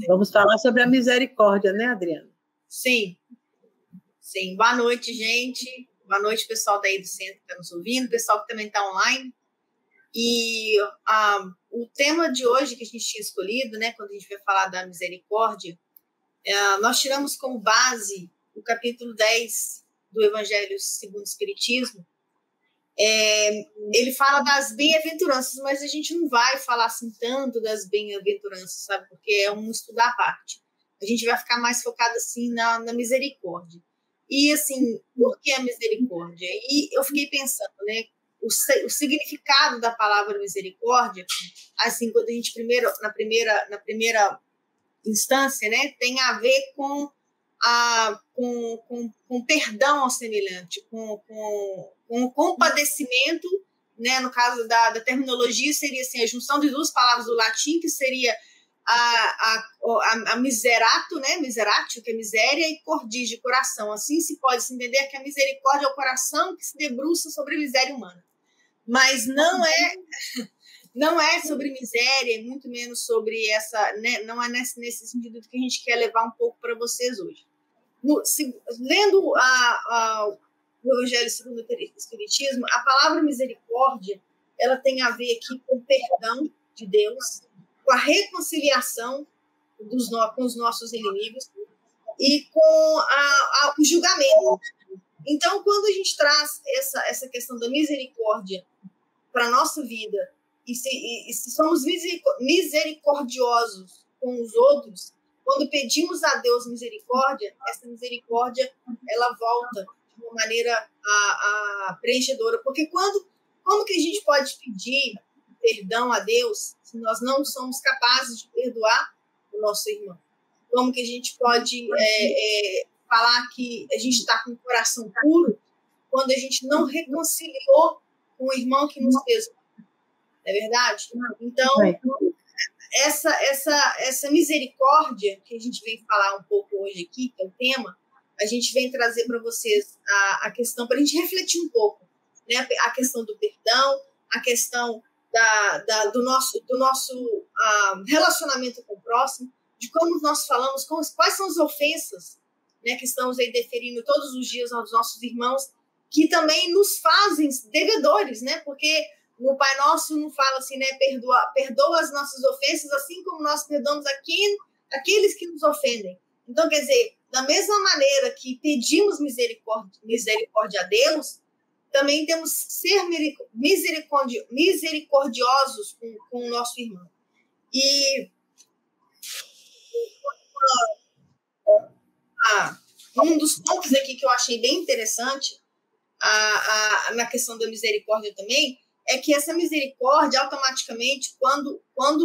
Vamos falar sobre a misericórdia, né, Adriana? Sim. Sim. Boa noite, gente. Boa noite, pessoal daí do centro que está nos ouvindo, pessoal que também está online. E o tema de hoje que a gente tinha escolhido, né, quando a gente vai falar da misericórdia, nós tiramos como base o capítulo 10 do Evangelho segundo o Espiritismo. Ele fala das bem-aventuranças, mas a gente não vai falar assim tanto das bem-aventuranças, sabe? Porque é um estudo à parte. A gente vai ficar mais focado assim na misericórdia. E assim, por que a misericórdia? E eu fiquei pensando, né? O significado da palavra misericórdia, assim, quando a gente na primeira instância, né, tem a ver com perdão ao semelhante, com compadecimento, né, no caso da terminologia, seria assim, a junção de duas palavras do latim, que seria a miserato, né, miseratio, que é miséria, e cordis, de coração. Assim se pode se entender que a misericórdia é o coração que se debruça sobre a miséria humana. Mas não é sobre miséria, muito menos sobre essa, né, não é nesse sentido que a gente quer levar um pouco para vocês hoje. Lendo o Evangelho segundo o Espiritismo, a palavra misericórdia, ela tem a ver aqui com o perdão de Deus, com a reconciliação com os nossos inimigos e com o julgamento. Então, quando a gente traz essa questão da misericórdia para a nossa vida, e se somos misericordiosos com os outros, quando pedimos a Deus misericórdia, essa misericórdia ela volta de uma maneira preenchedora. Porque como que a gente pode pedir perdão a Deus se nós não somos capazes de perdoar o nosso irmão? Como que a gente pode falar que a gente está com o coração puro quando a gente não reconciliou com o irmão que nos fez? Não é verdade? Então, essa misericórdia que a gente vem falar um pouco hoje aqui, que é o tema, a gente vem trazer para vocês a questão, para a gente refletir um pouco, né? A questão do perdão, a questão do nosso relacionamento com o próximo, de como nós falamos, quais são as ofensas, né, que estamos aí deferindo todos os dias aos nossos irmãos, que também nos fazem devedores, né? Porque no Pai Nosso não fala assim, né? Perdoa as nossas ofensas, assim como nós perdoamos aqueles que nos ofendem. Então, quer dizer, da mesma maneira que pedimos misericórdia a Deus, também temos que ser misericordiosos com o nosso irmão. E um dos pontos aqui que eu achei bem interessante na questão da misericórdia também, é que essa misericórdia, automaticamente, quando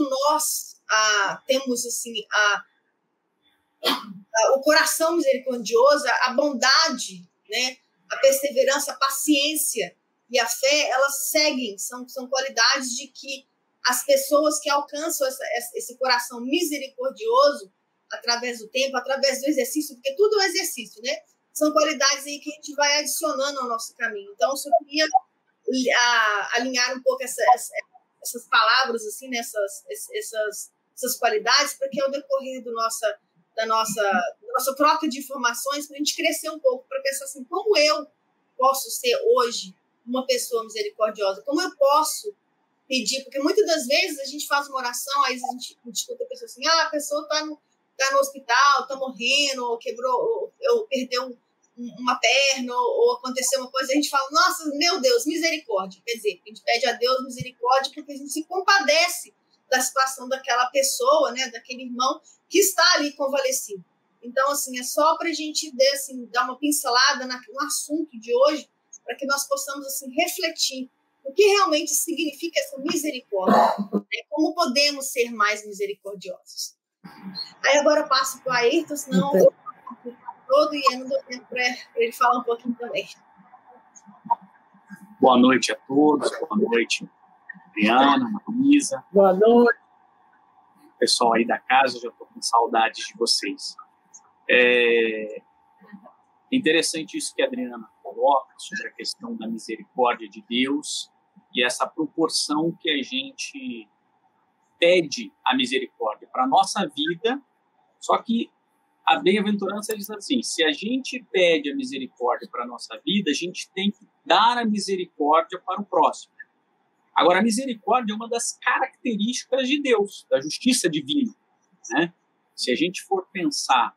nós temos assim, o coração misericordioso, a bondade, né, a perseverança, a paciência e a fé, elas seguem, são qualidades de que as pessoas que alcançam esse coração misericordioso, através do tempo, através do exercício, porque tudo é um exercício, né? São qualidades aí que a gente vai adicionando ao nosso caminho. Então, eu só queria alinhar um pouco essas palavras, assim, né? essas qualidades, para que ao decorrer da nossa troca de informações, para a gente crescer um pouco, para pensar assim, como eu posso ser hoje uma pessoa misericordiosa? Como eu posso pedir? Porque muitas das vezes a gente faz uma oração, aí a gente escuta a pessoa assim, a pessoa está no hospital, está morrendo, ou quebrou, ou perdeu uma perna, ou aconteceu uma coisa, a gente fala, nossa, meu Deus, misericórdia. Quer dizer, a gente pede a Deus misericórdia porque a gente se compadece da situação daquela pessoa, né, daquele irmão que está ali convalescido. Então, assim, é só para a gente dar uma pincelada no assunto de hoje, para que nós possamos assim, refletir o que realmente significa essa misericórdia, né? Como podemos ser mais misericordiosos. Aí agora eu passo para o Ayrton, senão eu todo e eu não dou tempo para ele falar um pouquinho também. Boa noite a todos, boa noite, Adriana, Marisa. Boa noite. Pessoal aí da casa, eu já estou com saudades de vocês. É interessante isso que a Adriana coloca sobre a questão da misericórdia de Deus e essa proporção que a gente pede a misericórdia para a nossa vida Só que a bem-aventurança diz assim, se a gente pede a misericórdia para a nossa vida, a gente tem que dar a misericórdia para o próximo. Agora, a misericórdia é uma das características de Deus, da justiça divina, né? Se a gente for pensar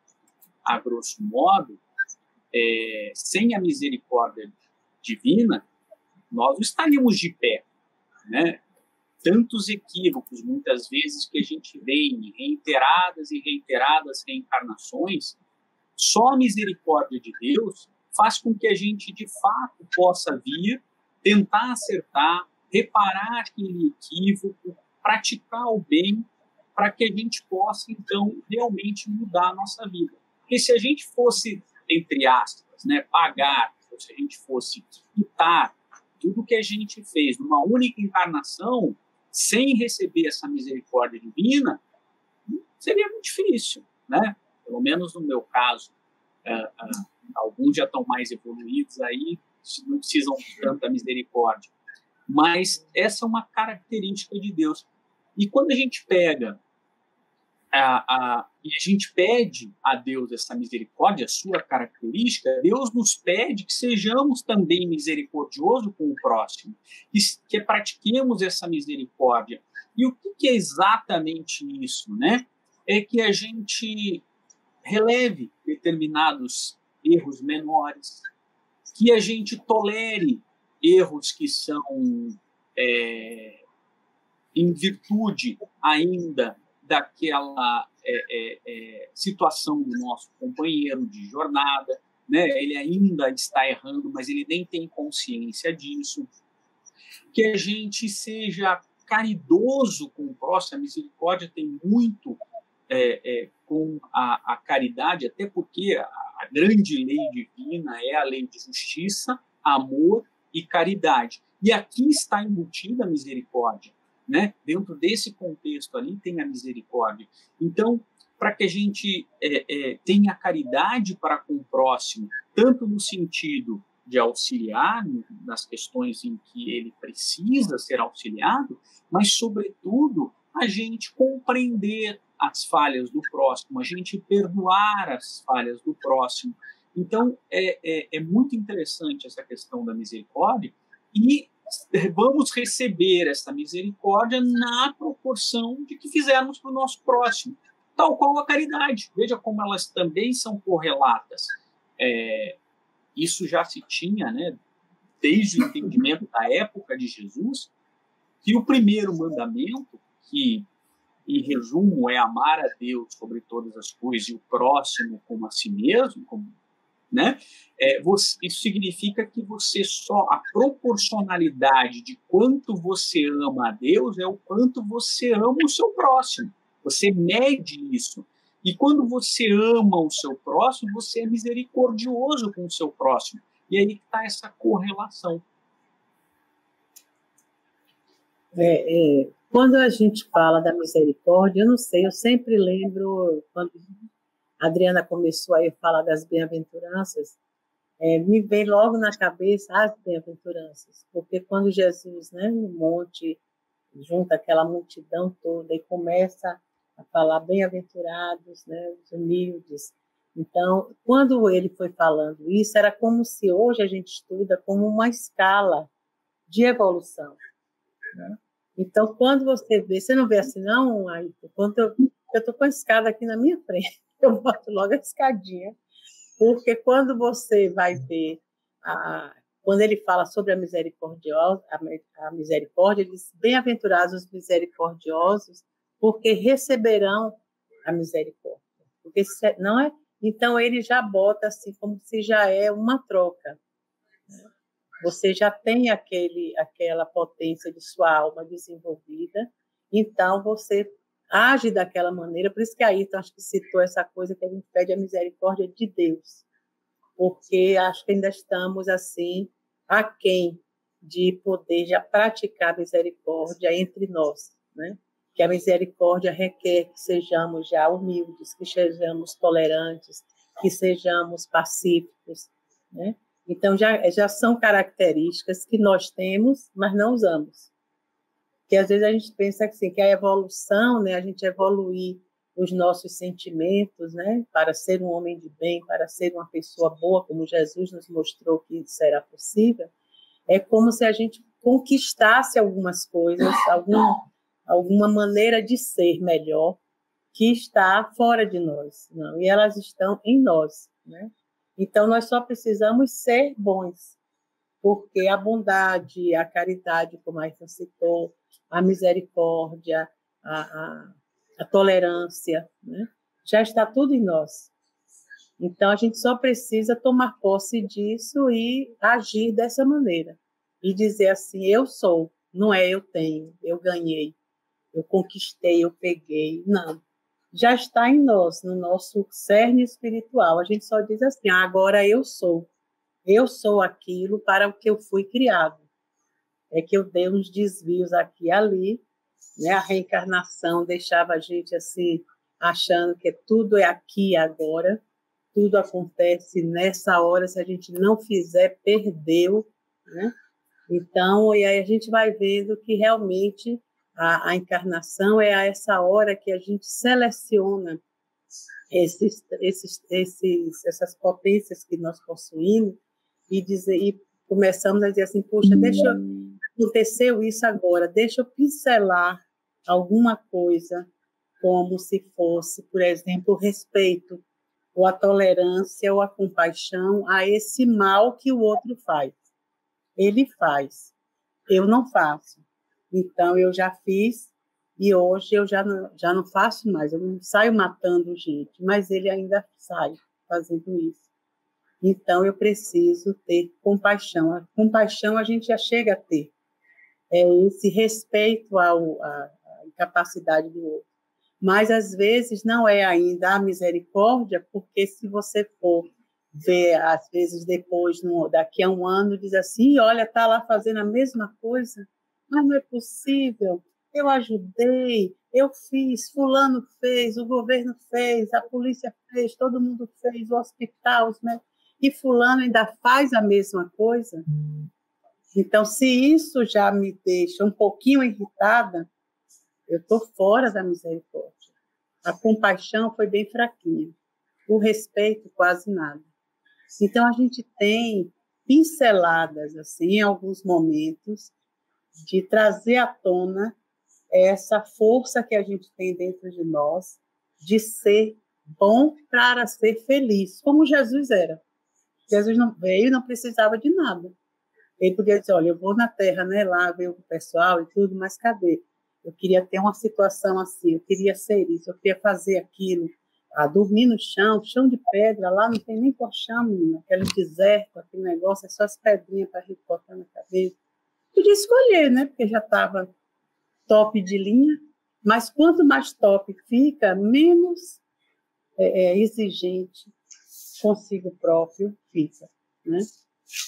a grosso modo, sem a misericórdia divina, nós não estaríamos de pé, né? Tantos equívocos, muitas vezes, que a gente vê em reiteradas e reiteradas reencarnações, só a misericórdia de Deus faz com que a gente, de fato, possa vir, tentar acertar, reparar aquele equívoco, praticar o bem, para que a gente possa, então, realmente mudar a nossa vida. Porque se a gente fosse, entre aspas, né, pagar, ou se a gente fosse quitar tudo que a gente fez numa única encarnação, sem receber essa misericórdia divina, seria muito difícil, né? Pelo menos no meu caso, alguns já estão mais evoluídos aí, não precisam de tanta misericórdia. Mas essa é uma característica de Deus. E quando a gente pega e a gente pede a Deus essa misericórdia, a sua característica, Deus nos pede que sejamos também misericordiosos com o próximo, que pratiquemos essa misericórdia. E o que é exatamente isso, né? É que a gente releve determinados erros menores, que a gente tolere erros que são em virtude ainda daquela situação do nosso companheiro de jornada, né? Ele ainda está errando, mas ele nem tem consciência disso. Que a gente seja caridoso com o próximo. A misericórdia tem muito com a caridade, até porque a grande lei divina é a lei de justiça, amor e caridade. E aqui está embutida a misericórdia, né? Dentro desse contexto ali tem a misericórdia. Então, para que a gente tenha caridade para com o próximo, tanto no sentido de auxiliar nas questões em que ele precisa ser auxiliado, mas, sobretudo, a gente compreender as falhas do próximo, a gente perdoar as falhas do próximo. Então, é muito interessante essa questão da misericórdia e vamos receber essa misericórdia na proporção de que fizermos para o nosso próximo, tal qual a caridade. Veja como elas também são correlatas. Isso já se tinha, né, desde o entendimento da época de Jesus, que o primeiro mandamento, que em resumo é amar a Deus sobre todas as coisas e o próximo como a si mesmo, né? Isso significa que a proporcionalidade de quanto você ama a Deus é o quanto você ama o seu próximo. Você mede isso. E quando você ama o seu próximo, você é misericordioso com o seu próximo. E aí está essa correlação. Quando a gente fala da misericórdia, eu não sei, eu sempre lembro, quando a Adriana começou a falar das bem-aventuranças, me vem logo na cabeça as bem-aventuranças, porque quando Jesus, né, no monte, junta aquela multidão toda e começa a falar bem-aventurados, né, os humildes. Então, quando ele foi falando isso, era como se hoje a gente estuda como uma escala de evolução, né? Então, quando você não vê assim, não, quando eu estou com a escada aqui na minha frente, eu boto logo a escadinha, porque quando você vai ver, quando ele fala sobre a misericórdia, ele diz, bem-aventurados os misericordiosos, porque receberão a misericórdia. Porque não é, então ele já bota assim, como se já é uma troca. Você já tem aquela potência de sua alma desenvolvida, então você age daquela maneira. Por isso que aí acho que citou essa coisa que a gente pede a misericórdia de Deus, porque acho que ainda estamos assim aquém de poder já praticar misericórdia entre nós, né? Que a misericórdia requer que sejamos já humildes, que sejamos tolerantes, que sejamos pacíficos, né? Então, já são características que nós temos, mas não usamos. Porque, às vezes, a gente pensa assim, que a evolução, né, a gente evoluir os nossos sentimentos, né? Para ser um homem de bem, para ser uma pessoa boa, como Jesus nos mostrou que será possível, é como se a gente conquistasse algumas coisas, alguma maneira de ser melhor que está fora de nós, não? E elas estão em nós, né? Então, nós só precisamos ser bons, porque a bondade, a caridade, como a Ayrton citou, a misericórdia, a tolerância, né? Já está tudo em nós. Então, a gente só precisa tomar posse disso e agir dessa maneira. E dizer assim, eu sou, não é eu tenho, eu ganhei, eu conquistei, eu peguei. Não. Já está em nós, no nosso cerne espiritual. A gente só diz assim, agora eu sou. Eu sou aquilo para o que eu fui criado. É que eu dei uns desvios aqui e ali, né? A reencarnação deixava a gente assim, achando que tudo é aqui e agora, tudo acontece nessa hora, se a gente não fizer, perdeu, né? Então, e aí a gente vai vendo que realmente a encarnação é a essa hora que a gente seleciona essas potências que nós possuímos e começamos a dizer assim, poxa, aconteceu isso agora, deixa eu pincelar alguma coisa como se fosse, por exemplo, o respeito, ou a tolerância, ou a compaixão a esse mal que o outro faz. Ele faz, eu não faço. Então, eu já fiz e hoje eu já não faço mais, eu não saio matando gente, mas ele ainda sai fazendo isso. Então, eu preciso ter compaixão. A compaixão a gente já chega a ter. É esse respeito à incapacidade do outro. Mas, às vezes, não é ainda a misericórdia, porque se você for ver, às vezes, depois, daqui a um ano, diz assim, olha, está lá fazendo a mesma coisa, mas não é possível, eu ajudei, eu fiz, fulano fez, o governo fez, a polícia fez, todo mundo fez, o hospital, os médicos, e fulano ainda faz a mesma coisa. Então, se isso já me deixa um pouquinho irritada, eu estou fora da misericórdia. A compaixão foi bem fraquinha. O respeito, quase nada. Então, a gente tem pinceladas, assim, em alguns momentos, de trazer à tona essa força que a gente tem dentro de nós, de ser bom para ser feliz, como Jesus era. Jesus não veio e não precisava de nada. Ele podia dizer, olha, eu vou na terra, né, lá ver o pessoal e tudo, mas cadê? Eu queria ter uma situação assim, eu queria ser isso, eu queria fazer aquilo, dormir no chão de pedra, lá não tem nem colchão, menina, aquele deserto, aquele negócio, é só as pedrinhas para a gente botar na cabeça. Podia escolher, né, porque já estava top de linha, mas quanto mais top fica, menos exigente consigo próprio fica, né?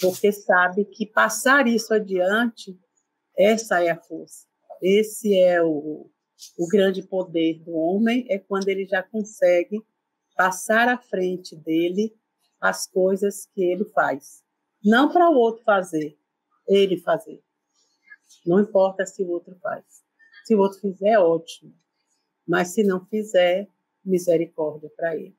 Porque sabe que passar isso adiante, essa é a força. Esse é o grande poder do homem, é quando ele já consegue passar à frente dele as coisas que ele faz. Não para o outro fazer, ele fazer. Não importa se o outro faz. Se o outro fizer, ótimo. Mas se não fizer, misericórdia para ele.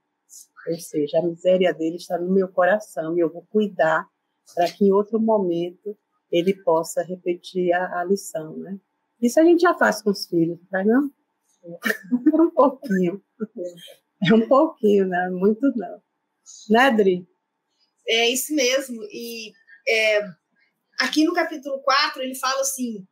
Ou seja, a miséria dele está no meu coração e eu vou cuidar para que em outro momento ele possa repetir a lição, né? Isso a gente já faz com os filhos, mas não? Um pouquinho. É um pouquinho, né? Muito não. Né, Dri? É isso mesmo. E aqui no capítulo 4, ele fala assim,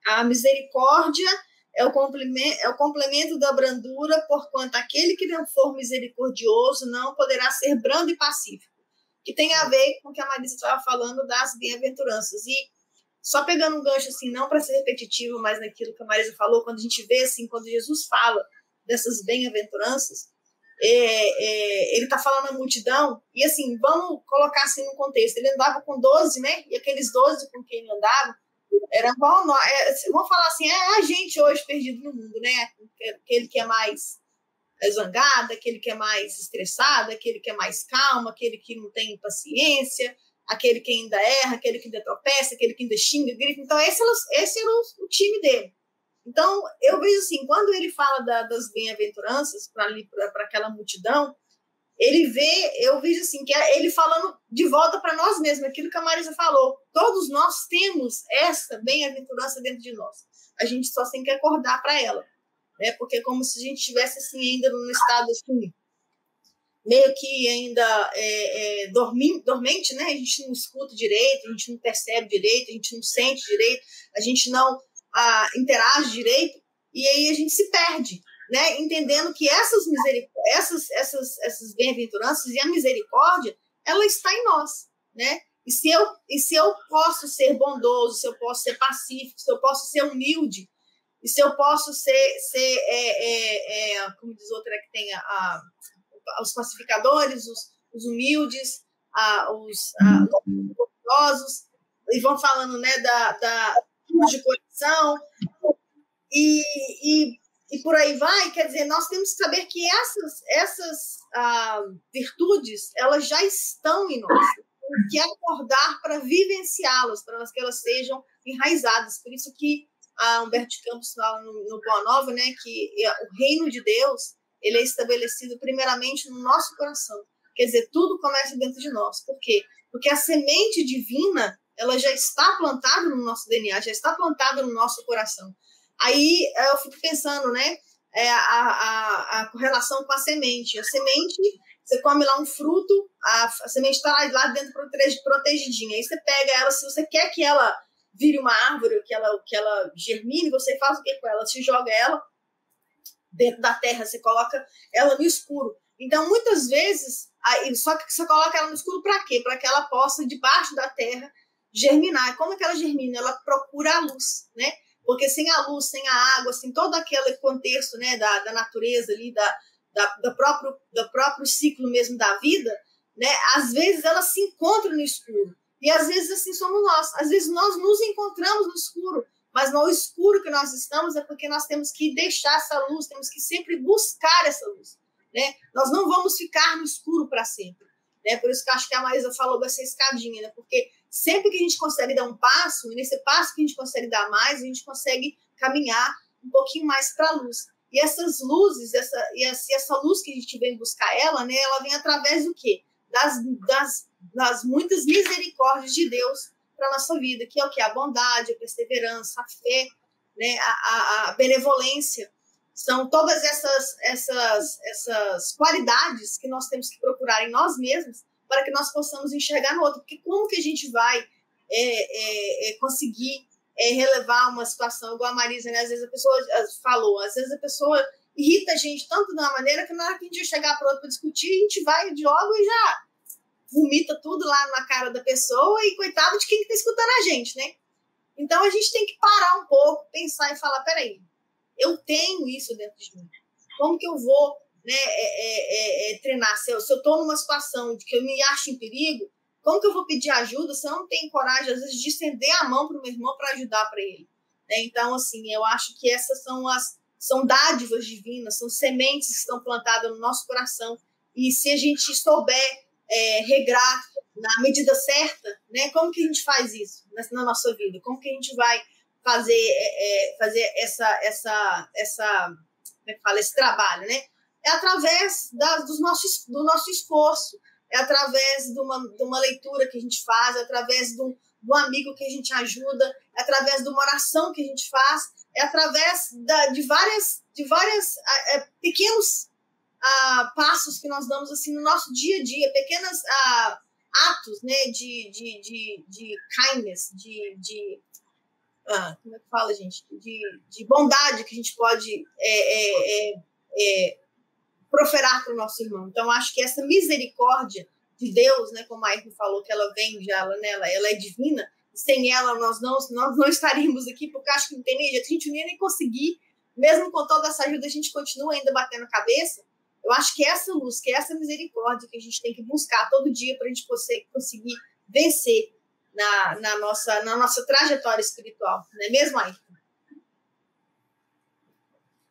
a misericórdia é o complemento da brandura, porquanto aquele que não for misericordioso não poderá ser brando e pacífico. Que tem a ver com o que a Marisa estava falando das bem-aventuranças. E só pegando um gancho, assim, não para ser repetitivo, mas naquilo que a Marisa falou, quando a gente vê, assim, quando Jesus fala dessas bem-aventuranças, ele está falando à multidão, e assim, vamos colocar assim no contexto, ele andava com 12, né? E aqueles 12 com quem ele andava, era igual nós, vamos falar assim, a gente hoje perdido no mundo, né? Aquele que é mais zangado, aquele que é mais estressado, aquele que é mais calmo, aquele que não tem paciência, aquele que ainda erra, aquele que ainda tropeça, aquele que ainda xinga, grita. Então, esse era o time dele. Então, eu vejo assim, quando ele fala das bem-aventuranças para aquela multidão, eu vejo assim, que é ele falando de volta para nós mesmos, aquilo que a Marisa falou. Todos nós temos essa bem-aventurança dentro de nós. A gente só tem que acordar para ela, né? Porque é como se a gente estivesse assim, ainda num estado assim, meio que ainda dormente, né? A gente não escuta direito, a gente não percebe direito, a gente não sente direito, a gente não interage direito, e aí a gente se perde, né? Entendendo que essas bem-aventuranças e a misericórdia, ela está em nós, né? E se eu posso ser bondoso, se eu posso ser pacífico, se eu posso ser humilde, e se eu posso ser como diz outra que tem os pacificadores, os humildes, os orgulhosos, e vão falando, né, de coração, e por aí vai. Quer dizer, nós temos que saber que essas virtudes, elas já estão em nós, que acordar para vivenciá-las, para que elas sejam enraizadas. Por isso que Humberto de Campos fala no Boa Nova, né, que o reino de Deus, ele é estabelecido primeiramente no nosso coração. Quer dizer, tudo começa dentro de nós. Por quê? Porque a semente divina, ela já está plantada no nosso DNA, já está plantada no nosso coração. Aí eu fico pensando, né, a correlação com a semente. A semente, você come lá um fruto, a semente está lá dentro protegidinha. Aí você pega ela, se você quer que ela vire uma árvore, que ela germine, você faz o que com ela? Você joga ela dentro da terra, você coloca ela no escuro. Então, muitas vezes, só que você coloca ela no escuro para quê? Para que ela possa, debaixo da terra, germinar. E como é que ela germina? Ela procura a luz, né? Porque sem a luz, sem a água, sem todo aquele contexto, né, da natureza ali, do próprio ciclo mesmo da vida, né, às vezes ela se encontra no escuro. E às vezes assim somos nós. Às vezes nós nos encontramos no escuro, mas no escuro que nós estamos é porque nós temos que deixar essa luz, temos que sempre buscar essa luz, né? Nós não vamos ficar no escuro para sempre, né? Por isso que eu acho que a Marisa falou dessa escadinha, né? Porque sempre que a gente consegue dar um passo, e nesse passo que a gente consegue dar mais, a gente consegue caminhar um pouquinho mais para a luz. E essas luzes, essa luz que a gente vem buscar ela, né? Ela vem através do quê? Das muitas misericórdias de Deus para a nossa vida, que é o que? A bondade, a perseverança, a fé, né? A benevolência. São todas essas qualidades que nós temos que procurar em nós mesmos para que nós possamos enxergar no outro. Porque como que a gente vai conseguir relevar uma situação, igual a Marisa, né? Às vezes a pessoa falou, às vezes a pessoa irrita a gente tanto de uma maneira que na hora que a gente vai chegar para outro para discutir, a gente vai de logo e já vomita tudo lá na cara da pessoa e coitado de quem está escutando a gente, né? Então a gente tem que parar um pouco, pensar e falar, peraí, eu tenho isso dentro de mim. Como que eu vou, né, treinar? Se eu estou numa situação de que eu me acho em perigo, como que eu vou pedir ajuda se eu não tenho coragem, às vezes, de estender a mão para o meu irmão para ajudar para ele? Né? Então, assim, eu acho que essas são dádivas divinas, são sementes que estão plantadas no nosso coração. E se a gente souber regrar na medida certa, né, como que a gente faz isso na nossa vida? Como que a gente vai fazer esse trabalho, né? É através do nosso esforço, é através de uma leitura que a gente faz, é através de um amigo que a gente ajuda, é através de uma oração que a gente faz, é através de várias pequenos passos que nós damos assim no nosso dia a dia, pequenos atos, né, de kindness, como é que fala, gente? De bondade que a gente pode proferar para o nosso irmão. Então, acho que essa misericórdia de Deus, né, como a Ayrton falou, que ela vem já, ela é divina, sem ela nós não estaríamos aqui, porque acho que não tem nem jeito, a gente não ia nem conseguir, mesmo com toda essa ajuda, a gente continua ainda batendo a cabeça. Eu acho que essa luz, que essa misericórdia que a gente tem que buscar todo dia para a gente conseguir vencer na nossa trajetória espiritual, não é mesmo, Ayrton?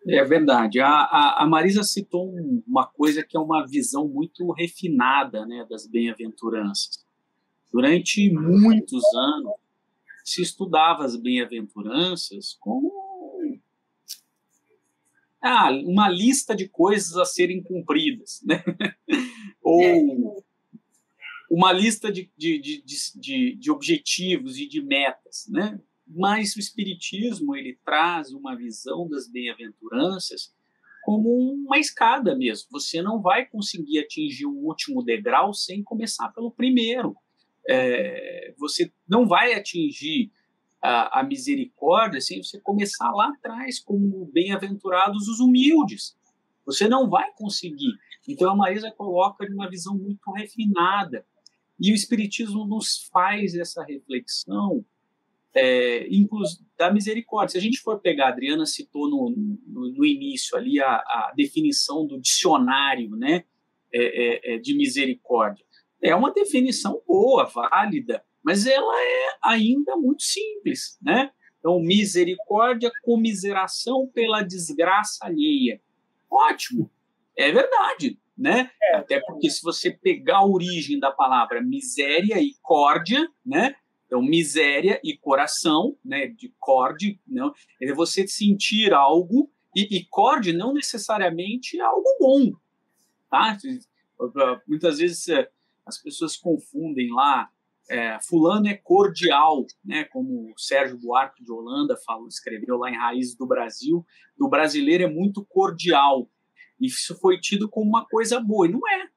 É verdade. A Marisa citou uma coisa que é uma visão muito refinada, né, das bem-aventuranças. Durante muitos anos, se estudava as bem-aventuranças como uma lista de coisas a serem cumpridas, né? Ou uma lista de objetivos e de metas, né? Mas o Espiritismo, ele traz uma visão das bem-aventuranças como uma escada mesmo. Você não vai conseguir atingir o último degrau sem começar pelo primeiro. Você não vai atingir a misericórdia sem você começar lá atrás, como bem-aventurados os humildes. Você não vai conseguir. Então, a Marisa coloca de uma visão muito refinada. E o Espiritismo nos faz essa reflexão da misericórdia. Se a gente for pegar, a Adriana citou no início ali a definição do dicionário, né, de misericórdia. É uma definição boa, válida, mas ela é ainda muito simples, né? Então, misericórdia, comiseração pela desgraça alheia. Ótimo, é verdade, né? Até porque se você pegar a origem da palavra miséria e córdia, né? Então, miséria e coração, né? De corde, não? É você sentir algo, e corde não necessariamente é algo bom, tá? Muitas vezes as pessoas confundem lá, fulano é cordial, né? Como o Sérgio Buarque de Holanda escreveu lá em Raízes do Brasil, que o brasileiro é muito cordial. Isso foi tido como uma coisa boa, e não é.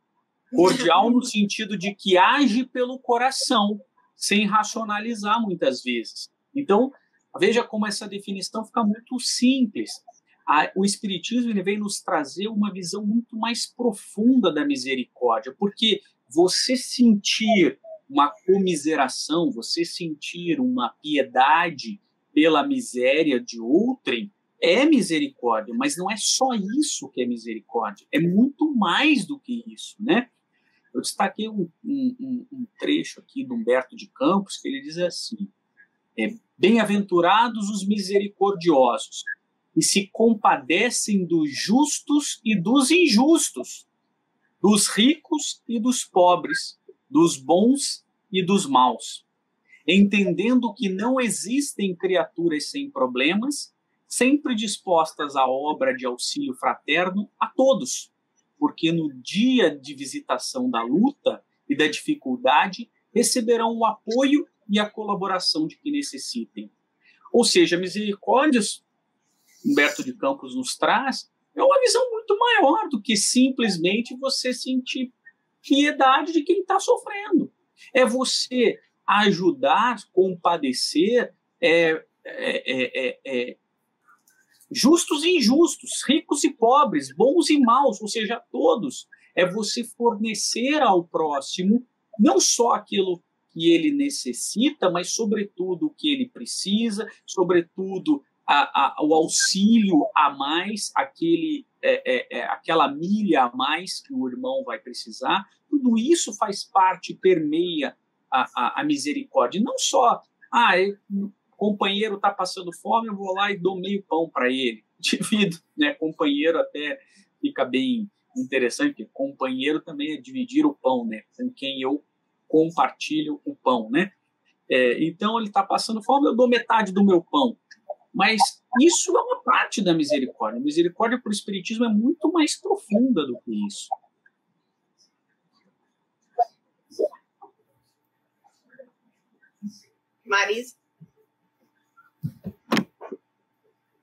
Cordial no sentido de que age pelo coração, sem racionalizar muitas vezes. Então, veja como essa definição fica muito simples. O Espiritismo, ele vem nos trazer uma visão muito mais profunda da misericórdia, porque você sentir uma comiseração, você sentir uma piedade pela miséria de outrem, é misericórdia, mas não é só isso que é misericórdia, é muito mais do que isso, né? Eu destaquei um trecho aqui do Humberto de Campos, que ele diz assim: bem-aventurados os misericordiosos, que se compadecem dos justos e dos injustos, dos ricos e dos pobres, dos bons e dos maus, entendendo que não existem criaturas sem problemas, sempre dispostas à obra de auxílio fraterno a todos, porque no dia de visitação da luta e da dificuldade receberão o apoio e a colaboração de que necessitem. Ou seja, a misericórdia, Humberto de Campos nos traz, é uma visão muito maior do que simplesmente você sentir piedade de quem está sofrendo. É você ajudar, compadecer, justos e injustos, ricos e pobres, bons e maus, ou seja, todos. É você fornecer ao próximo não só aquilo que ele necessita, mas sobretudo o que ele precisa, sobretudo o auxílio a mais, aquela milha a mais que o irmão vai precisar. Tudo isso faz parte, permeia a misericórdia. Não só, o companheiro está passando fome, eu vou lá e dou meio pão para ele. Divido, né? Companheiro até fica bem interessante, porque companheiro também é dividir o pão, né? Com quem eu compartilho o pão, né? Então, ele está passando fome, eu dou metade do meu pão. Mas isso é uma parte da misericórdia. A misericórdia para o Espiritismo é muito mais profunda do que isso. Marisa?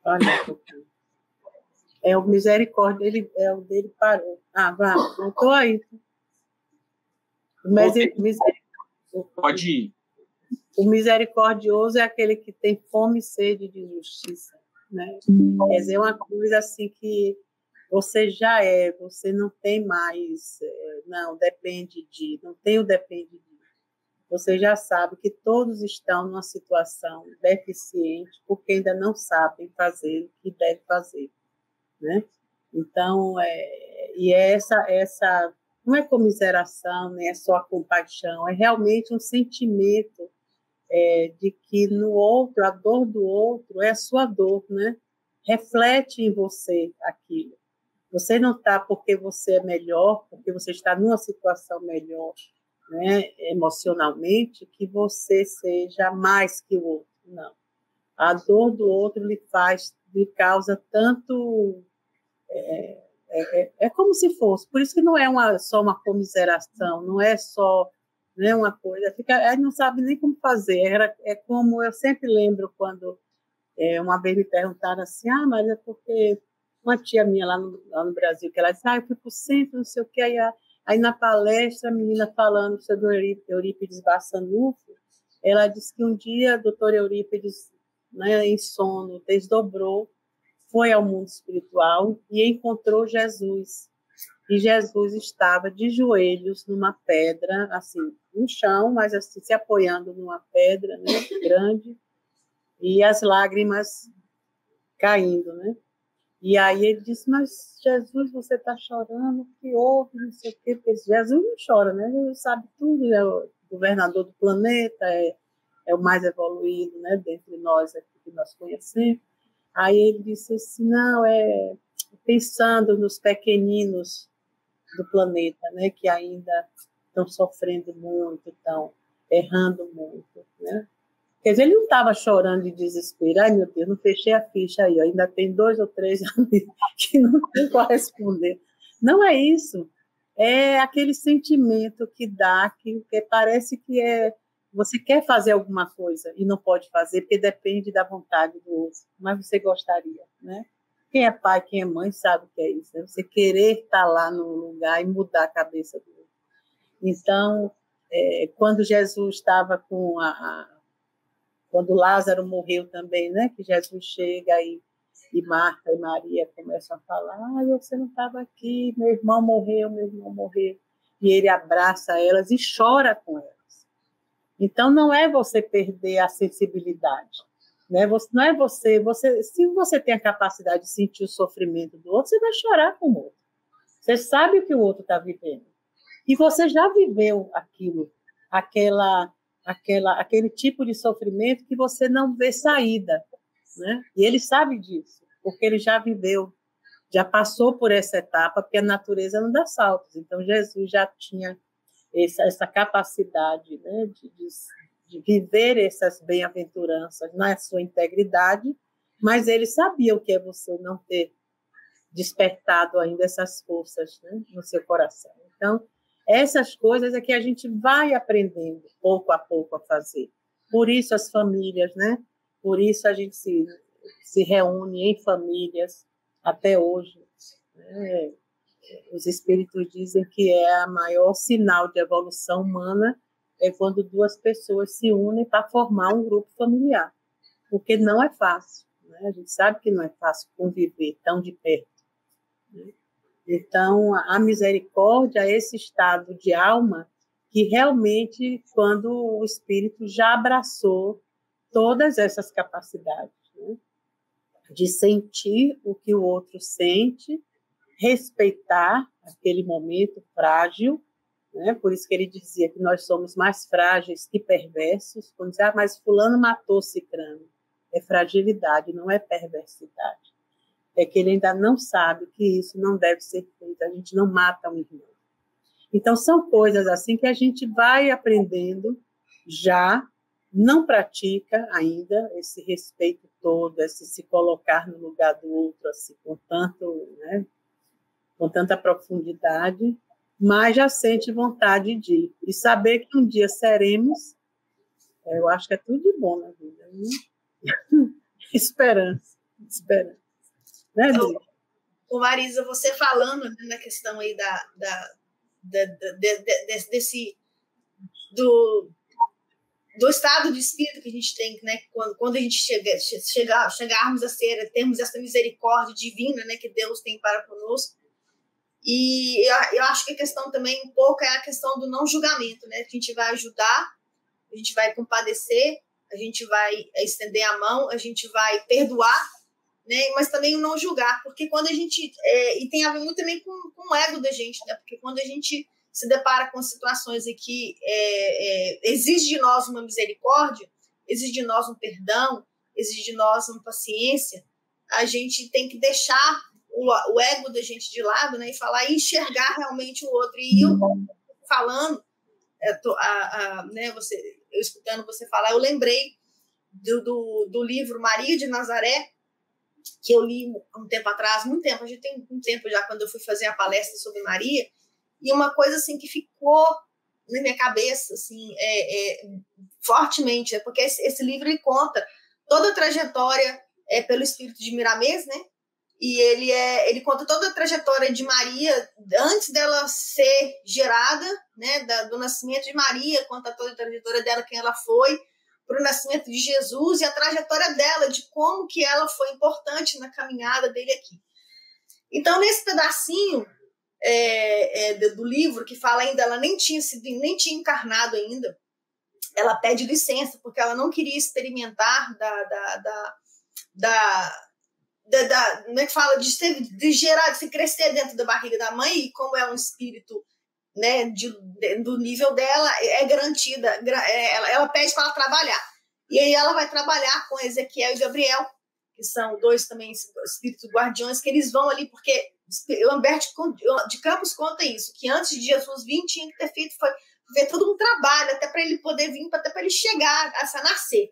Olha, o misericórdia, o dele parou. Voltou aí. Pode ir. O misericordioso é aquele que tem fome e sede de justiça, né? Quer dizer, uma coisa assim que você já você não tem mais, não depende de, não tem o depende de. Você já sabe que todos estão numa situação deficiente porque ainda não sabem fazer o que devem fazer, né? Então, essa não é comiseração, nem é só a compaixão, é realmente um sentimento de que no outro, a dor do outro é a sua dor, né? Reflete em você aquilo. Você não está porque você é melhor, porque você está numa situação melhor, né, emocionalmente, que você seja mais que o outro, não. A dor do outro lhe causa tanto é como se fosse. Por isso que não é só uma comiseração, não é só, né, uma coisa. Aí não sabe nem como fazer. É como eu sempre lembro quando uma vez me perguntaram assim, mas é porque uma tia minha lá no Brasil, que ela disse, eu fui para o centro, não sei o que, aí na palestra, a menina falando sobre Eurípides Barçanufo, ela disse que um dia a doutora Eurípides, né, em sono, desdobrou, foi ao mundo espiritual e encontrou Jesus. E Jesus estava de joelhos numa pedra, assim, no chão, mas assim, se apoiando numa pedra, né, grande, e as lágrimas caindo, né? E aí ele disse, mas Jesus, você está chorando, o que houve, não sei o quê. Porque Jesus não chora, né? Jesus sabe tudo, é o governador do planeta, é o mais evoluído, né, dentre nós aqui que nós conhecemos. Aí ele disse assim, não, pensando nos pequeninos do planeta, né, que ainda estão sofrendo muito, estão errando muito, né? Quer dizer, ele não estava chorando de desespero. Ai, meu Deus, não fechei a ficha aí, ó. Ainda tem 2 ou 3 ali que não tem corresponder. Não é isso. É aquele sentimento que dá, que parece que você quer fazer alguma coisa e não pode fazer, porque depende da vontade do outro. Mas você gostaria, né? Quem é pai, quem é mãe, sabe o que é isso. Né? Você querer estar lá no lugar e mudar a cabeça do outro. Então, quando Jesus estava quando Lázaro morreu também, né? Que Jesus chega e Marta e Maria começam a falar, você não estava aqui, meu irmão morreu. E ele abraça elas e chora com elas. Então, não é você perder a sensibilidade. Né? Não é você, se você tem a capacidade de sentir o sofrimento do outro, você vai chorar com o outro. Você sabe o que o outro está vivendo. E você já viveu aquilo, aquele tipo de sofrimento que você não vê saída, né? E ele sabe disso, porque ele já viveu, já passou por essa etapa, porque a natureza não dá saltos. Então, Jesus já tinha essa capacidade, né, de viver essas bem-aventuranças na sua integridade, mas ele sabia o que é você não ter despertado ainda essas forças, né, no seu coração. Então, essas coisas é que a gente vai aprendendo pouco a pouco a fazer. Por isso as famílias, né? Por isso a gente se reúne em famílias até hoje. Né? Os espíritos dizem que é o maior sinal de evolução humana é quando 2 pessoas se unem para formar um grupo familiar. Porque não é fácil. Né? A gente sabe que não é fácil conviver tão de perto. Né? Então, a misericórdia é esse estado de alma que realmente, quando o espírito já abraçou todas essas capacidades, né? De sentir o que o outro sente, respeitar aquele momento frágil, né? Por isso que ele dizia que nós somos mais frágeis que perversos. Quando dizia, mas fulano matou cicrano. É fragilidade, não é perversidade. É que ele ainda não sabe que isso não deve ser feito. A gente não mata um irmão. Então, são coisas assim que a gente vai aprendendo já, não pratica ainda esse respeito todo, esse se colocar no lugar do outro assim, né, com tanta profundidade, mas já sente vontade de ir. E saber que um dia seremos, eu acho que é tudo de bom na vida. Né? Esperança. Né, Ô Marisa, você falando, né, na questão aí do estado de espírito que a gente tem, né, quando a gente chegarmos a termos essa misericórdia divina, né, que Deus tem para conosco. E eu acho que a questão também um pouco é a questão do não julgamento, né? A gente vai ajudar, a gente vai compadecer, a gente vai estender a mão, a gente vai perdoar, né? Mas também o não julgar, porque quando a gente... e tem a ver muito também com o ego da gente, né? Porque quando a gente se depara com situações em que exige de nós uma misericórdia, exige de nós um perdão, exige de nós uma paciência, a gente tem que deixar o ego da gente de lado, né? E falar e enxergar realmente o outro. E eu falando, né? Eu escutando você falar, eu lembrei do livro Maria de Nazaré, que eu li um tempo atrás, muito tempo, a gente tem um tempo já, quando eu fui fazer a palestra sobre Maria, e uma coisa assim que ficou na minha cabeça assim, fortemente, porque esse livro ele conta toda a trajetória pelo espírito de Miramês, né? E ele conta toda a trajetória de Maria antes dela ser gerada, né? Do nascimento de Maria, conta toda a trajetória dela, quem ela foi, para o nascimento de Jesus e a trajetória dela, de como que ela foi importante na caminhada dele aqui. Então, nesse pedacinho do livro, que fala ainda, ela nem tinha encarnado ainda, ela pede licença, porque ela não queria experimentar como é que fala, de gerar, de se crescer dentro da barriga da mãe, e como é um espírito, né, do nível dela, é garantida, ela pede para ela trabalhar. E aí ela vai trabalhar com Ezequiel e Gabriel, que são dois também espíritos guardiões, que eles vão ali, porque o Humberto de Campos conta isso, que antes de Jesus vir, tinha que ter feito todo um trabalho, até para ele poder vir, até para ele chegar a nascer.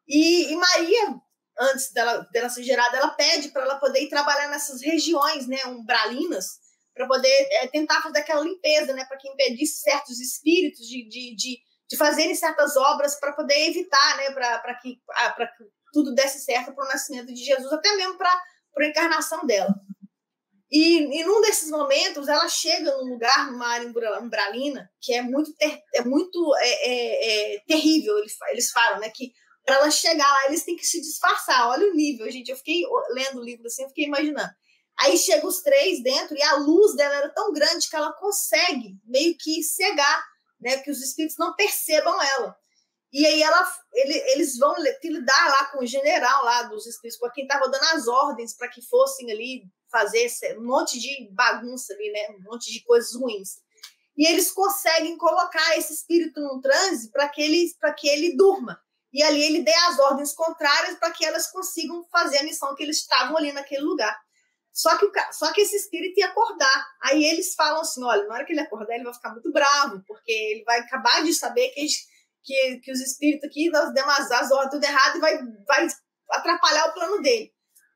E Maria, antes dela ser gerada, ela pede para ela poder ir trabalhar nessas regiões, né, umbralinas, para poder tentar fazer aquela limpeza, né, para que impedisse certos espíritos de fazerem certas obras para poder evitar, né, para que tudo desse certo para o nascimento de Jesus, até mesmo para a encarnação dela. E num desses momentos, ela chega num lugar, numa área umbralina, que é muito terrível, eles falam, né, que para ela chegar lá, eles têm que se disfarçar. Olha o nível, gente. Eu fiquei lendo o livro assim, eu fiquei imaginando. Aí chegam os três dentro e a luz dela era tão grande que ela consegue meio que cegar, né, que os espíritos não percebam ela. E aí eles vão lidar lá com o general lá dos espíritos, com quem estava dando as ordens para que fossem ali fazer um monte de bagunça ali, né, um monte de coisas ruins. E eles conseguem colocar esse espírito num transe para que ele durma. E ali ele dê as ordens contrárias para que elas consigam fazer a missão que eles estavam ali naquele lugar. Só que esse espírito ia acordar. Aí eles falam assim, olha, na hora que ele acordar, ele vai ficar muito bravo, porque ele vai acabar de saber que os espíritos aqui, nós demos as ordens tudo errado, e vai atrapalhar o plano dele.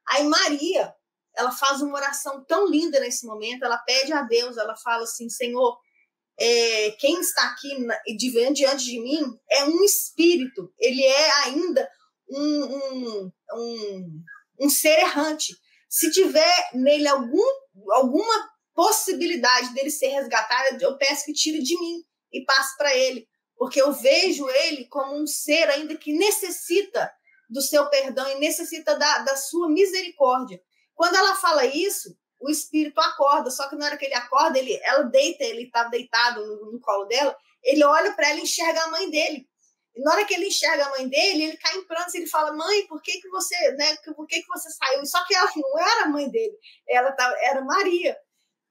Aí Maria, ela faz uma oração tão linda nesse momento, ela pede a Deus, ela fala assim, Senhor, quem está aqui diante de mim é um espírito, ele é ainda um ser errante. Se tiver nele alguma possibilidade dele ser resgatado, eu peço que tire de mim e passe para ele, porque eu vejo ele como um ser ainda que necessita do seu perdão e necessita da sua misericórdia. Quando ela fala isso, o espírito acorda, só que na hora que ele acorda, ele estava deitado no colo dela, ele olha para ela e enxerga a mãe dele. E na hora que ele enxerga a mãe dele, ele cai em prantos, ele fala, mãe, por que você, né, por que você saiu? Só que ela não era a mãe dele, era Maria.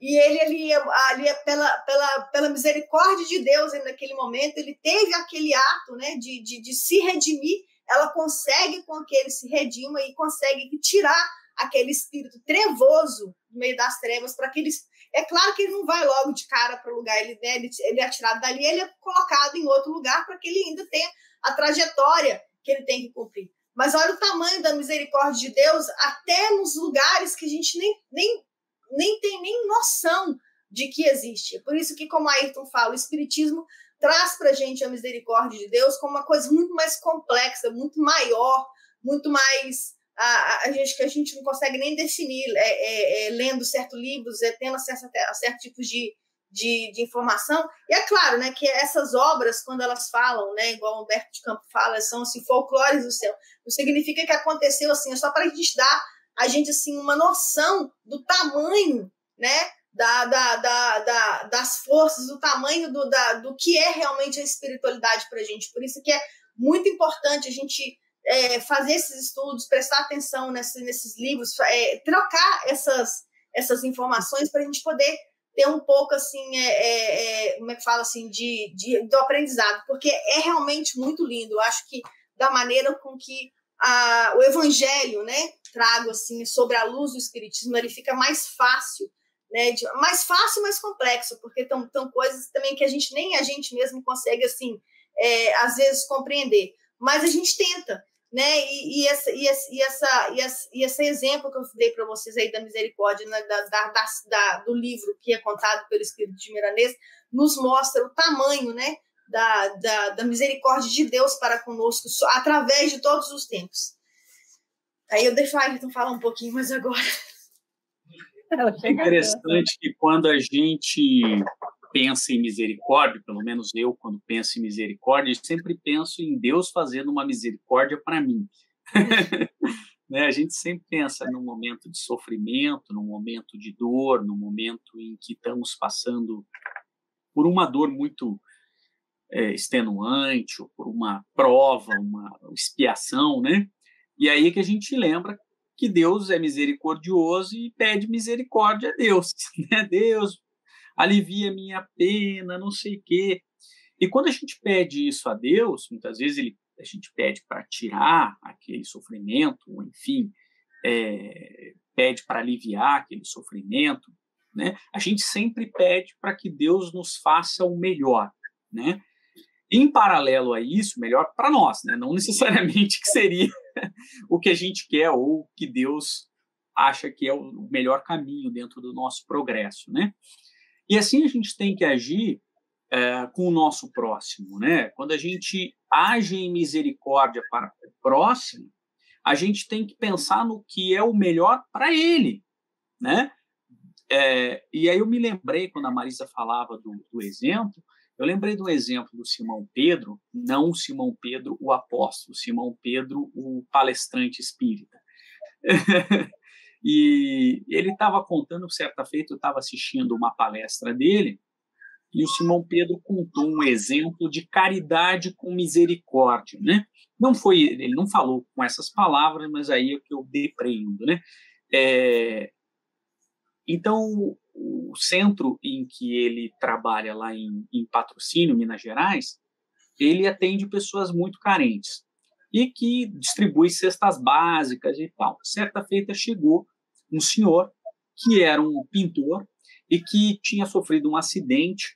E ele ali pela misericórdia de Deus, naquele momento, ele teve aquele ato, né, de se redimir, ela consegue com que ele se redima e consegue tirar aquele espírito trevoso no meio das trevas, para que eles... É claro que ele não vai logo de cara para o lugar, ele é tirado dali, ele é colocado em outro lugar para que ele ainda tenha a trajetória que ele tem que cumprir. Mas olha o tamanho da misericórdia de Deus, até nos lugares que a gente nem tem nem noção de que existe. Por isso que, como a Ayrton fala, o Espiritismo traz para a gente a misericórdia de Deus como uma coisa muito mais complexa, muito maior, muito mais... que a gente não consegue nem definir, lendo certos livros, tendo acesso a certos tipos de informação. E é claro, né, que essas obras, quando elas falam, né, igual o Humberto de Campos fala, são assim, folclores do céu. Não significa que aconteceu assim, é só para a gente dar a gente assim, uma noção do tamanho, né, das forças, do tamanho do que é realmente a espiritualidade para a gente. Por isso que é muito importante a gente fazer esses estudos, prestar atenção nesses livros, trocar essas informações para a gente poder ter um pouco assim, como é que fala assim, do aprendizado, porque é realmente muito lindo. Eu acho que da maneira com que o Evangelho, né, trago assim sobre a luz do Espiritismo, ele fica mais fácil, né, mais fácil, mais complexo, porque estão coisas também que nem a gente mesmo consegue assim, às vezes compreender, mas a gente tenta. né? E esse exemplo que eu dei para vocês aí da misericórdia, né? Do livro que é contado pelo Espírito de Miranês, nos mostra o tamanho, né? Da misericórdia de Deus para conosco, através de todos os tempos. Aí eu deixo a Ayrton falar um pouquinho mais agora. É interessante que quando a gente pensa em misericórdia, pelo menos eu, quando penso em misericórdia, sempre penso em Deus fazendo uma misericórdia para mim. Né? A gente sempre pensa num momento de sofrimento, num momento de dor, num momento em que estamos passando por uma dor muito extenuante, ou por uma prova, uma expiação, né? E aí que a gente lembra que Deus é misericordioso e pede misericórdia a Deus, né? Deus, alivia minha pena, não sei o quê. E quando a gente pede isso a Deus, muitas vezes a gente pede para tirar aquele sofrimento, ou enfim, pede para aliviar aquele sofrimento, né? A gente sempre pede para que Deus nos faça o melhor, né? Em paralelo a isso, melhor para nós, né? Não necessariamente que seria o que a gente quer ou que Deus acha que é o melhor caminho dentro do nosso progresso, né? E assim a gente tem que agir com o nosso próximo, né? Quando a gente age em misericórdia para o próximo, a gente tem que pensar no que é o melhor para ele, né? E aí eu me lembrei, quando a Marisa falava do exemplo, eu lembrei do exemplo do Simão Pedro, não o Simão Pedro, o apóstolo, Simão Pedro, o palestrante espírita. E ele estava contando, certa feita, eu estava assistindo uma palestra dele, e o Simão Pedro contou um exemplo de caridade com misericórdia, né? Ele não falou com essas palavras, mas aí é que eu depreendo, né? Então, o centro em que ele trabalha lá em Patrocínio, Minas Gerais, ele atende pessoas muito carentes e que distribui cestas básicas e tal. Certa feita chegou um senhor que era um pintor e que tinha sofrido um acidente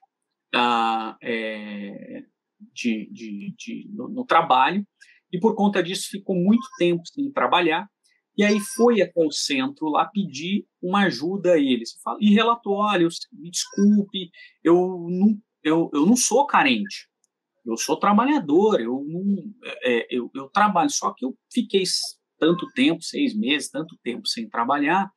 no trabalho e por conta disso ficou muito tempo sem trabalhar. E aí foi até o centro lá pedir uma ajuda a eles. E relatou, olha, me desculpe, eu não sou carente, eu sou trabalhador, eu trabalho, só que eu fiquei tanto tempo, 6 meses, tanto tempo sem trabalhar,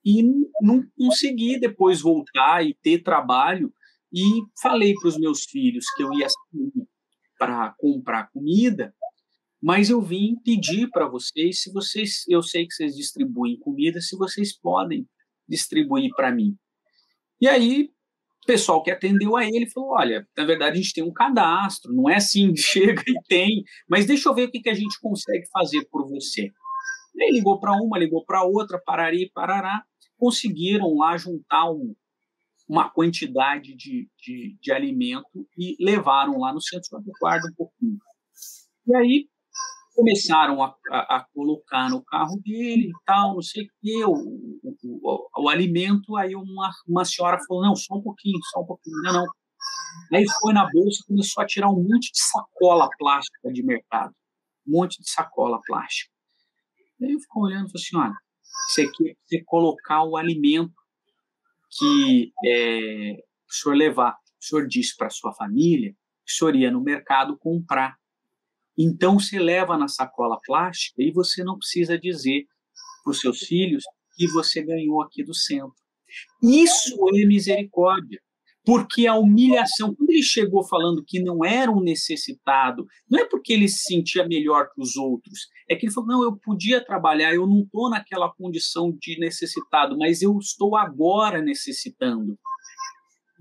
e não consegui depois voltar e ter trabalho, e falei para os meus filhos que eu ia sair para comprar comida, mas eu vim pedir para vocês, eu sei que vocês distribuem comida, se vocês podem distribuir para mim. E aí, o pessoal que atendeu a ele falou, olha, na verdade a gente tem um cadastro, não é assim, chega e tem, mas deixa eu ver o que a gente consegue fazer por você. E aí ligou para uma, ligou para outra, parari, parará, conseguiram lá juntar uma quantidade de alimento e levaram lá no centro, guarda um pouquinho. E aí, começaram a colocar no carro dele e tal, não sei o quê, o alimento, aí uma senhora falou, não, só um pouquinho, não. Aí foi na bolsa e começou a tirar um monte de sacola plástica de mercado, um monte de sacola plástica. Aí eu fico olhando e falei assim, olha, isso aqui é você colocar o alimento que o senhor levar. O senhor disse para a sua família que o senhor ia no mercado comprar. Então, você leva na sacola plástica e você não precisa dizer para os seus filhos que você ganhou aqui do centro. Isso é misericórdia, porque a humilhação, quando ele chegou falando que não era um necessitado, não é porque ele se sentia melhor que os outros, é que ele falou, não, eu podia trabalhar, eu não estou naquela condição de necessitado, mas eu estou agora necessitando.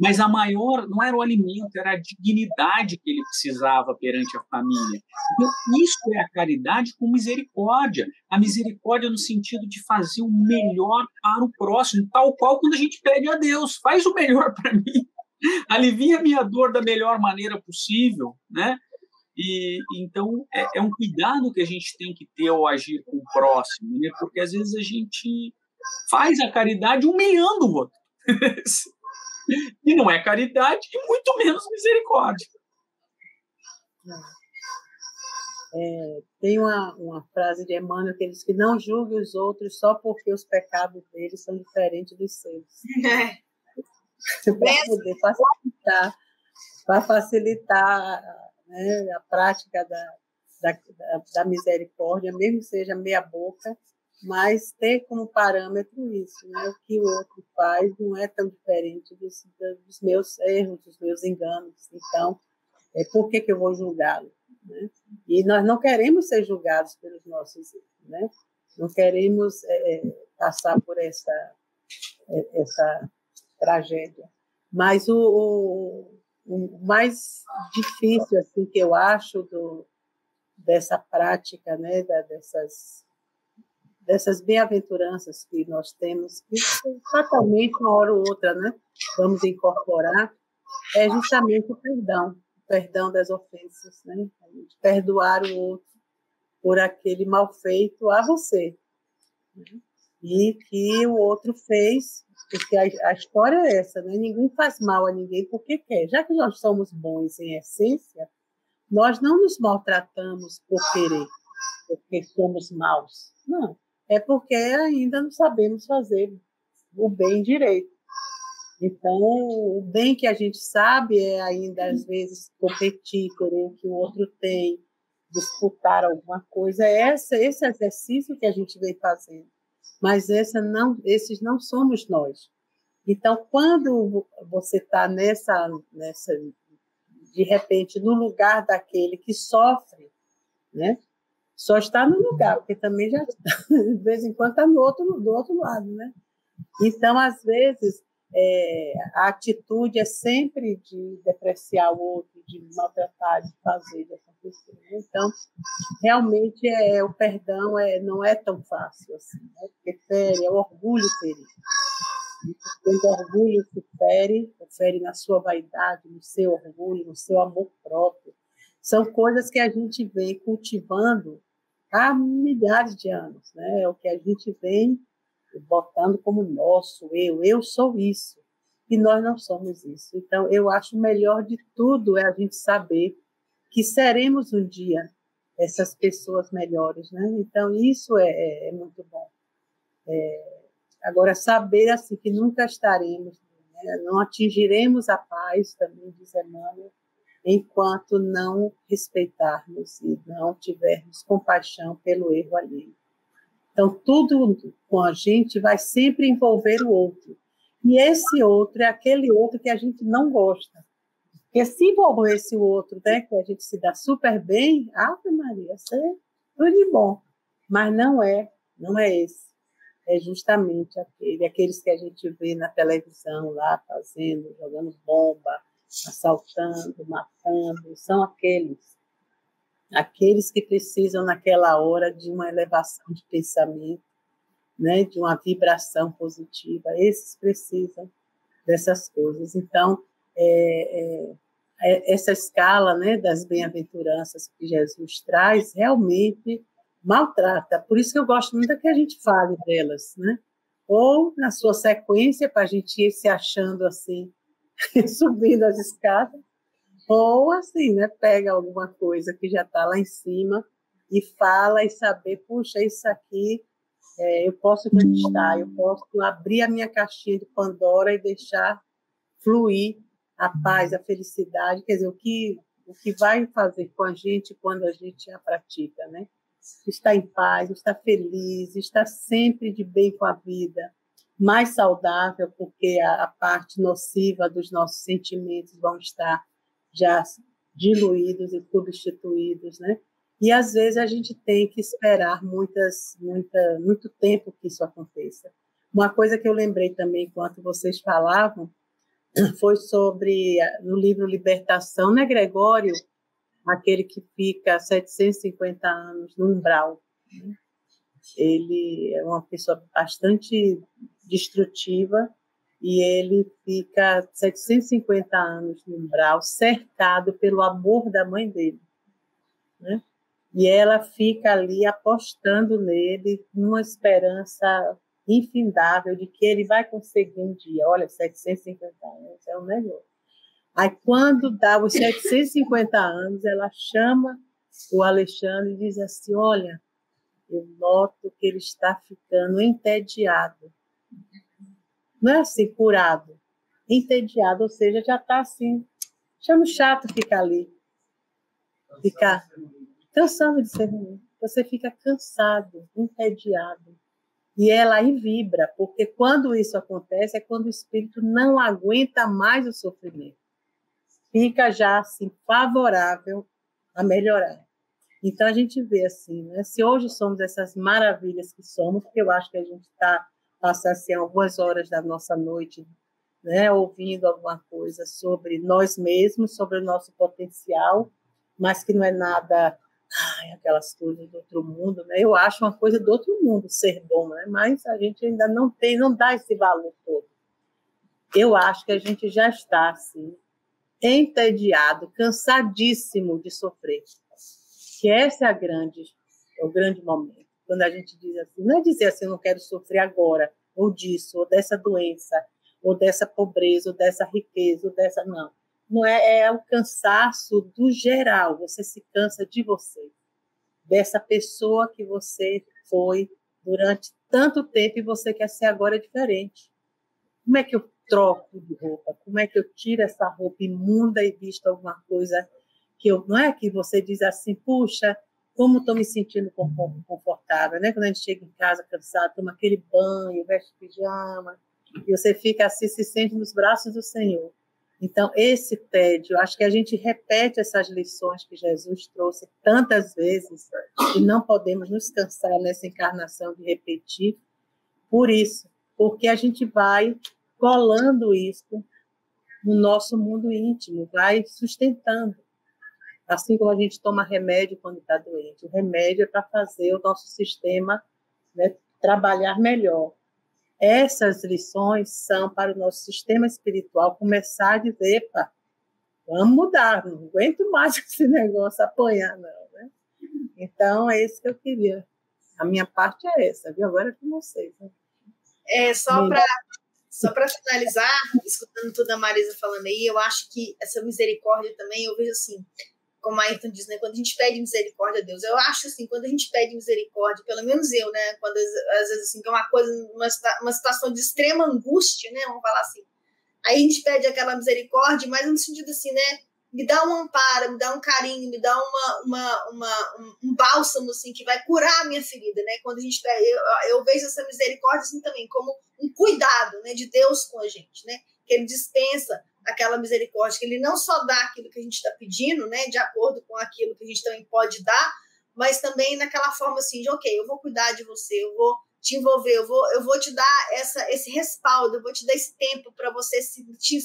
Mas a maior não era o alimento, era a dignidade que ele precisava perante a família. Então, isso é a caridade com misericórdia. A misericórdia no sentido de fazer o melhor para o próximo, tal qual quando a gente pede a Deus, faz o melhor para mim, alivia a minha dor da melhor maneira possível, né? E então é um cuidado que a gente tem que ter ao agir com o próximo, né? Porque às vezes a gente faz a caridade humilhando o outro. E não é caridade e muito menos misericórdia. Tem uma frase de Emmanuel que diz que não julgue os outros só porque os pecados deles são diferentes dos seus. Para facilitar, né, a prática da misericórdia, mesmo que seja meia boca, mas ter como parâmetro isso, né? O que o outro faz não é tão diferente dos meus erros, dos meus enganos. Então, por que eu vou julgá-lo? Né? E nós não queremos ser julgados pelos nossos erros, né? Não queremos passar por essa tragédia. Mas o mais difícil, assim, que eu acho dessa prática, né, dessas bem-aventuranças que nós temos, que fatalmente, uma hora ou outra, né, vamos incorporar, é justamente o perdão das ofensas, né? A gente perdoar o outro por aquele mal feito a você, né? E que o outro fez, porque a história é essa, né? Ninguém faz mal a ninguém porque quer. Já que nós somos bons em essência, nós não nos maltratamos por querer, porque somos maus. Não, é porque ainda não sabemos fazer o bem direito. Então, o bem que a gente sabe é ainda, às vezes, competir, querer o que o outro tem, disputar alguma coisa. É esse exercício que a gente vem fazendo. Mas esses não somos nós. Então, quando você está nessa, de repente, no lugar daquele que sofre, né? Só está no lugar, porque também já, de vez em quando, está do outro lado, né? Então, às vezes, a atitude é sempre de depreciar o outro, de maltratar, de fazer, de acontecer. Então, realmente, o perdão não é tão fácil assim, né? Porque fere, é o orgulho ferir. Quando o orgulho se fere na sua vaidade, no seu orgulho, no seu amor próprio. São coisas que a gente vem cultivando há milhares de anos, né? É o que a gente vem botando como nosso, eu sou isso, e nós não somos isso. Então, eu acho o melhor de tudo é a gente saber que seremos um dia essas pessoas melhores, né? Então, isso é muito bom. Agora, saber assim que nunca estaremos, né? Não atingiremos a paz, também diz Emmanuel, enquanto não respeitarmos e não tivermos compaixão pelo erro alheio. Então, tudo com a gente vai sempre envolver o outro. E esse outro é aquele outro que a gente não gosta. Porque se envolver esse outro, né, que a gente se dá super bem, Ave Maria, isso é tudo de bom. Mas não é esse. É justamente aqueles que a gente vê na televisão lá fazendo, jogando bomba, assaltando, matando, são aqueles que precisam naquela hora de uma elevação de pensamento, né, de uma vibração positiva, esses precisam dessas coisas. Então, essa escala, né, das bem-aventuranças que Jesus traz realmente maltrata. Por isso que eu gosto muito que a gente fale delas, né? Ou na sua sequência, para a gente ir se achando assim, subindo as escadas, ou assim, né? Pega alguma coisa que já está lá em cima e fala e saber, puxa, isso aqui eu posso conquistar, eu posso abrir a minha caixinha de Pandora e deixar fluir a paz, a felicidade, quer dizer, o que vai fazer com a gente quando a gente a pratica, né? Está em paz, está feliz, está sempre de bem com a vida, mais saudável, porque a parte nociva dos nossos sentimentos vão estar já diluídos e substituídos, né? E, às vezes, a gente tem que esperar muito tempo que isso aconteça. Uma coisa que eu lembrei também, enquanto vocês falavam, foi sobre, no livro Libertação, né, Gregório? Aquele que fica 750 anos no umbral. Né? Ele é uma pessoa bastante destrutiva e ele fica 750 anos no umbral, cercado pelo amor da mãe dele. Né? E ela fica ali apostando nele, numa esperança infindável de que ele vai conseguir um dia. Olha, 750 anos é o melhor. Aí, quando dá os 750 anos, ela chama o Alexandre diz assim, olha, eu noto que ele está ficando entediado. Não é assim, curado. Entediado, ou seja, já está assim, achando chato ficar ali. Ficar cansado de ser ruim. Você fica cansado, entediado. E ela aí vibra, porque quando isso acontece, é quando o espírito não aguenta mais o sofrimento. Fica já assim, favorável a melhorar. Então, a gente vê assim, né? Se hoje somos essas maravilhas que somos, porque eu acho que a gente está passando assim, algumas horas da nossa noite, né, ouvindo alguma coisa sobre nós mesmos, sobre o nosso potencial, mas que não é nada, aquelas coisas do outro mundo, né? Eu acho uma coisa do outro mundo ser bom, né? Mas a gente ainda não dá esse valor todo. Eu acho que a gente já está assim, entediado, cansadíssimo de sofrer. Que esse é o grande momento. Quando a gente diz assim, não é dizer assim, eu não quero sofrer agora, ou disso, ou dessa doença, ou dessa pobreza, ou dessa riqueza, ou dessa... Não. Não é o cansaço do geral. Você se cansa de você, dessa pessoa que você foi durante tanto tempo e você quer ser agora diferente. Como é que eu troco de roupa? Como é que eu tiro essa roupa imunda e visto alguma coisa que eu, não é que você diz assim, puxa, como estou me sentindo confortável, né? Quando a gente chega em casa cansado, toma aquele banho, veste pijama, e você fica assim, se sente nos braços do Senhor. Então, esse tédio, acho que a gente repete essas lições que Jesus trouxe tantas vezes e não podemos nos cansar nessa encarnação de repetir por isso, porque a gente vai colando isso no nosso mundo íntimo, vai sustentando. Assim como a gente toma remédio quando está doente. O remédio é para fazer o nosso sistema, né, trabalhar melhor. Essas lições são para o nosso sistema espiritual começar a dizer, epa, vamos mudar, não aguento mais esse negócio apanhar, não. Né? Então, é isso que eu queria. A minha parte é essa, viu? Agora é com vocês. Né? Só para finalizar, escutando tudo a Marisa falando aí, eu acho que essa misericórdia também, eu vejo assim, como a Ayrton diz, né, quando a gente pede misericórdia a Deus, eu acho assim, quando a gente pede misericórdia, pelo menos eu, né, quando às vezes assim, que é uma coisa, uma situação de extrema angústia, né, vamos falar assim, aí a gente pede aquela misericórdia, mas no sentido assim, né, me dá um amparo, me dá um carinho, me dá um bálsamo, assim, que vai curar a minha ferida, né, quando a gente pede, eu vejo essa misericórdia, assim, também, como um cuidado, né, de Deus com a gente, né, que Ele dispensa aquela misericórdia, que Ele não só dá aquilo que a gente está pedindo, né, de acordo com aquilo que a gente também pode dar, mas também naquela forma assim de, ok, eu vou cuidar de você, eu vou te envolver, eu vou te dar esse respaldo, eu vou te dar esse tempo para você se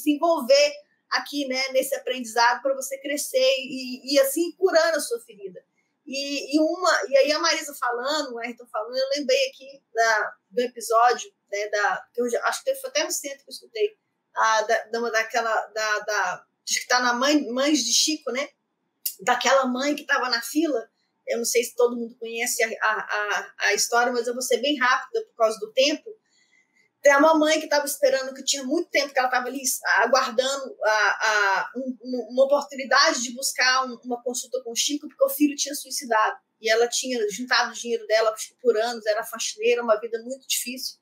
envolver aqui, né, nesse aprendizado, para você crescer e assim curando a sua ferida. E aí a Marisa falando, o Ayrton falando, eu lembrei aqui do episódio, né, que eu acho que foi até no centro que eu escutei, que está na Mães de Chico, né? Daquela mãe que estava na fila. Eu não sei se todo mundo conhece a história, mas eu vou ser bem rápida por causa do tempo. Tem uma mãe que estava esperando, que tinha muito tempo que ela estava ali aguardando uma oportunidade de buscar uma consulta com o Chico, porque o filho tinha suicidado. E ela tinha juntado o dinheiro dela por anos, era faxineira, uma vida muito difícil.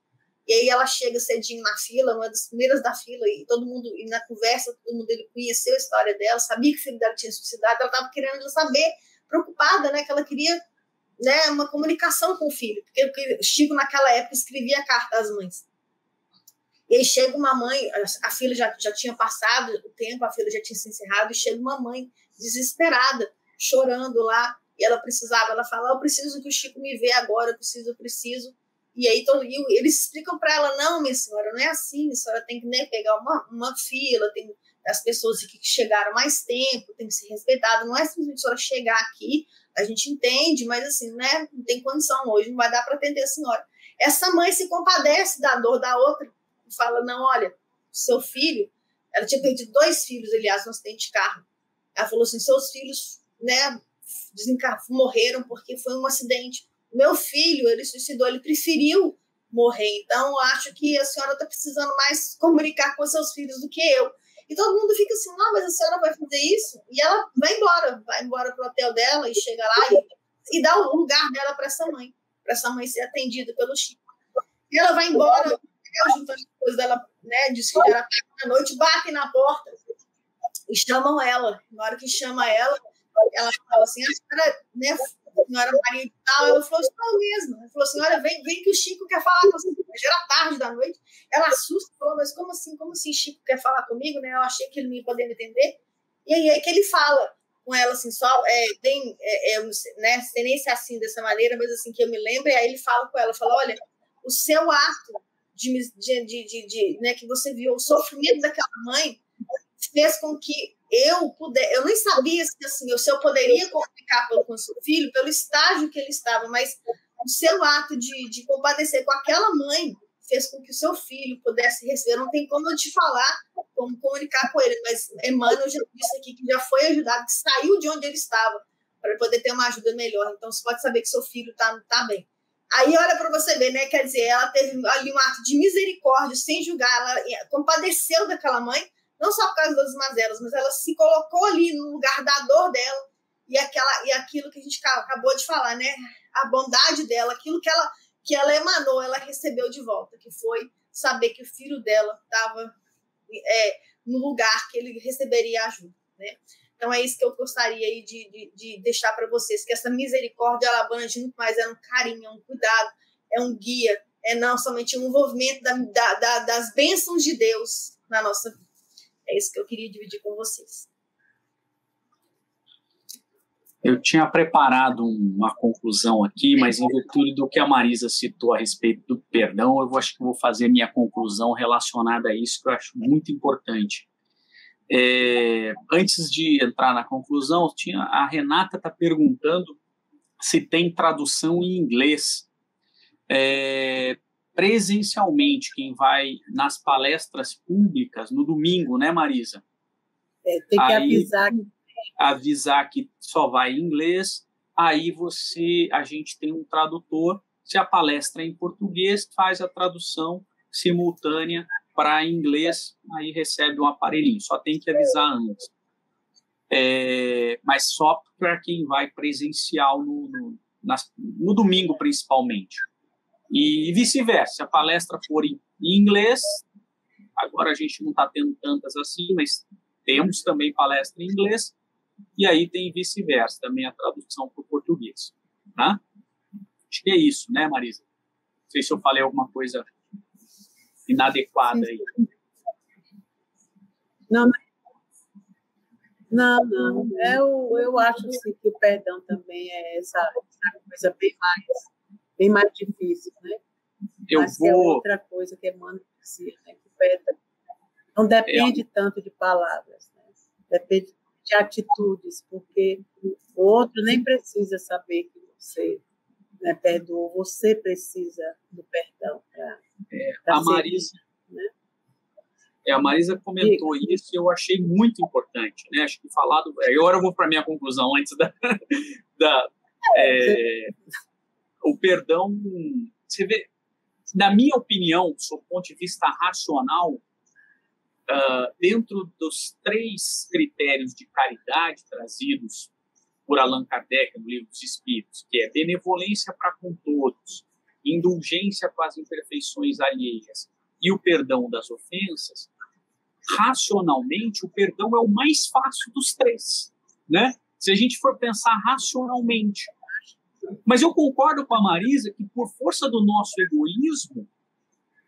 E aí ela chega cedinho na fila, uma das primeiras da fila, e todo mundo, e na conversa, todo mundo ele conheceu a história dela, sabia que o filho dela tinha suicidado, ela estava querendo saber, preocupada, né, que ela queria, né, uma comunicação com o filho, porque o Chico naquela época escrevia carta às mães. E aí chega uma mãe, a fila já tinha passado o tempo, a fila já tinha se encerrado, e chega uma mãe desesperada, chorando lá, e ela fala, eu preciso que o Chico me vê agora, eu preciso. E aí eles explicam para ela, não, minha senhora, não é assim, a senhora tem que, né, pegar uma fila, tem as pessoas que chegaram mais tempo, tem que ser respeitada, não é simplesmente a senhora chegar aqui, a gente entende, mas assim, né, não tem condição hoje, não vai dar para atender a senhora. Essa mãe se compadece da dor da outra, e fala, não, olha, seu filho, ela tinha perdido 2 filhos, aliás, no acidente de carro, ela falou assim, seus filhos, né, morreram porque foi um acidente. Meu filho, ele suicidou, ele preferiu morrer. Então, acho que a senhora está precisando mais comunicar com seus filhos do que eu. E todo mundo fica assim, não, mas a senhora vai fazer isso? E ela vai embora pro hotel dela e chega lá e dá o lugar dela para essa mãe ser atendida pelo Chico. E ela vai embora, juntando as coisas dela, né, diz que já era tarde da noite, batem na porta e chamam ela. Na hora que chama ela fala assim, a senhora, né, a senhora Maria e tal, ela falou assim, não mesmo. Ela falou assim, olha, vem que o Chico quer falar com você. Já era tarde da noite. Ela assusta, falou, mas como assim Chico quer falar comigo, né? Eu achei que ele não ia poder me entender. E aí é que ele fala com ela, assim, né, sem nem ser assim, dessa maneira, mas assim, que eu me lembro, e aí ele fala com ela, fala, olha, o seu ato né, que você viu, o sofrimento daquela mãe fez com que eu nem sabia se eu poderia comunicar com o seu filho pelo estágio que ele estava, mas o seu ato de compadecer com aquela mãe fez com que o seu filho pudesse receber. Não tem como eu te falar como comunicar com ele, mas Emmanuel já disse aqui que já foi ajudado, que saiu de onde ele estava para poder ter uma ajuda melhor. Então, você pode saber que seu filho está bem. Aí, olha para você ver, né? Quer dizer, ela teve ali um ato de misericórdia, sem julgar, ela compadeceu daquela mãe, não só por causa das mazelas, mas ela se colocou ali no lugar da dor dela e aquilo que a gente acabou de falar, né? A bondade dela, aquilo que ela emanou, ela recebeu de volta, que foi saber que o filho dela estava no lugar que ele receberia ajuda, né? Então é isso que eu gostaria aí de deixar para vocês, que essa misericórdia ela abrange muito mais, é um carinho, é um cuidado, é um guia, é não somente um envolvimento das bênçãos de Deus na nossa vida. É isso que eu queria dividir com vocês. Eu tinha preparado uma conclusão aqui, mas em virtude do que a Marisa citou a respeito do perdão, eu acho que vou fazer minha conclusão relacionada a isso, que eu acho muito importante. Antes de entrar na conclusão, a Renata está perguntando se tem tradução em inglês. Presencialmente, quem vai nas palestras públicas, no domingo, né, Marisa? Tem que avisar que só vai em inglês, aí a gente tem um tradutor, se a palestra é em português, faz a tradução simultânea para inglês, aí recebe um aparelhinho, só tem que avisar antes. Mas só para quem vai presencial no domingo, principalmente. E vice-versa, se a palestra for em inglês, agora a gente não está tendo tantas assim, mas temos também palestra em inglês, e aí tem vice-versa, também a tradução para o português. Tá? Acho que é isso, né, Marisa? Não sei se eu falei alguma coisa inadequada aí. Não. Eu acho assim, que o perdão também é essa coisa bem mais difícil, né? Mas é outra coisa que Emmanuel dizia, né? Que o perdão não depende tanto de palavras, né? Depende de atitudes, porque o outro nem precisa saber que você, né, perdoou, você precisa do perdão. A Marisa comentou isso e eu achei muito importante, né? Acho que agora eu vou para a minha conclusão antes o perdão, você vê, na minha opinião, do ponto de vista racional, dentro dos 3 critérios de caridade trazidos por Allan Kardec no Livro dos Espíritos, que é benevolência para com todos, indulgência com as imperfeições alheias e o perdão das ofensas, racionalmente, o perdão é o mais fácil dos 3, né? Se a gente for pensar racionalmente. Mas eu concordo com a Marisa que, por força do nosso egoísmo,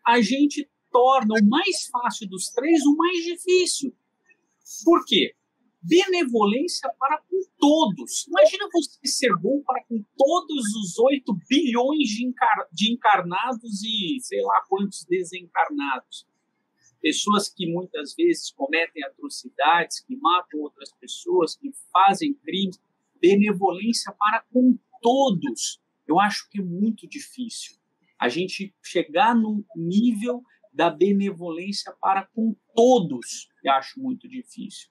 a gente torna o mais fácil dos 3 o mais difícil. Por quê? Benevolência para com todos. Imagina você ser bom para com todos os 8 bilhões de encarnados e sei lá quantos desencarnados. Pessoas que muitas vezes cometem atrocidades, que matam outras pessoas, que fazem crimes. Benevolência para com todos. Eu acho que é muito difícil a gente chegar no nível da benevolência para com todos. Eu acho muito difícil.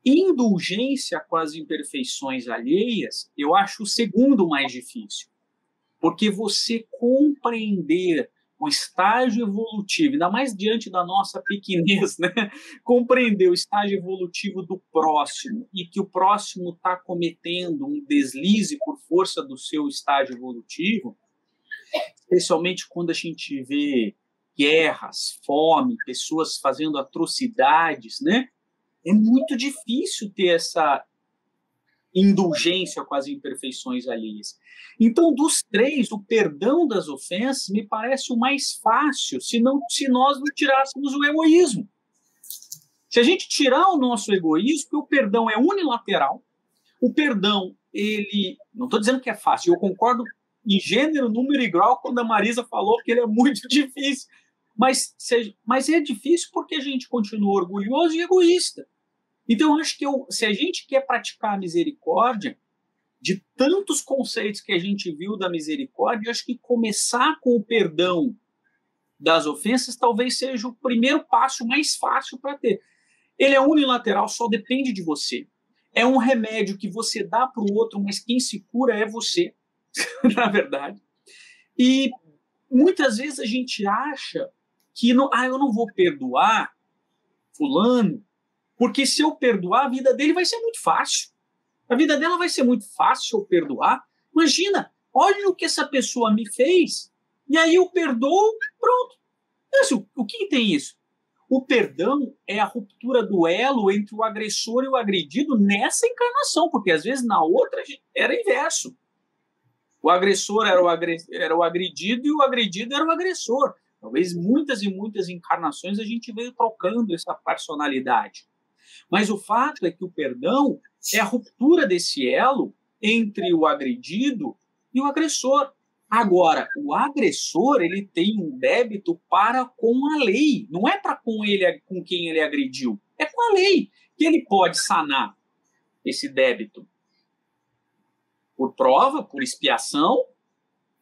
Indulgência com as imperfeições alheias, eu acho o segundo mais difícil. Porque você compreender o estágio evolutivo, ainda mais diante da nossa pequenez, né? Compreender o estágio evolutivo do próximo e que o próximo está cometendo um deslize por força do seu estágio evolutivo, especialmente quando a gente vê guerras, fome, pessoas fazendo atrocidades, né? É muito difícil ter essa indulgência com as imperfeições alheias. Então, dos três, o perdão das ofensas me parece o mais fácil, se nós não tirássemos o egoísmo. Se a gente tirar o nosso egoísmo, porque o perdão é unilateral, o perdão, ele... Não estou dizendo que é fácil, eu concordo em gênero, número e grau quando a Marisa falou que ele é muito difícil. Mas é difícil porque a gente continua orgulhoso e egoísta. Então, eu acho que se a gente quer praticar a misericórdia, de tantos conceitos que a gente viu da misericórdia, eu acho que começar com o perdão das ofensas talvez seja o primeiro passo mais fácil para ter. Ele é unilateral, só depende de você. É um remédio que você dá para o outro, mas quem se cura é você, na verdade. E muitas vezes a gente acha que eu não vou perdoar fulano, porque se eu perdoar, a vida dele vai ser muito fácil. A vida dela vai ser muito fácil se eu perdoar. Imagina, olha o que essa pessoa me fez, e aí eu perdoo, pronto. O que tem isso? O perdão é a ruptura do elo entre o agressor e o agredido nessa encarnação, porque às vezes na outra era inverso. O agressor era o agredido e o agredido era o agressor. Talvez muitas e muitas encarnações a gente veio trocando essa personalidade. Mas o fato é que o perdão é a ruptura desse elo entre o agredido e o agressor. Agora, o agressor ele tem um débito para com a lei, não é para com quem ele agrediu, é com a lei que ele pode sanar esse débito por prova, por expiação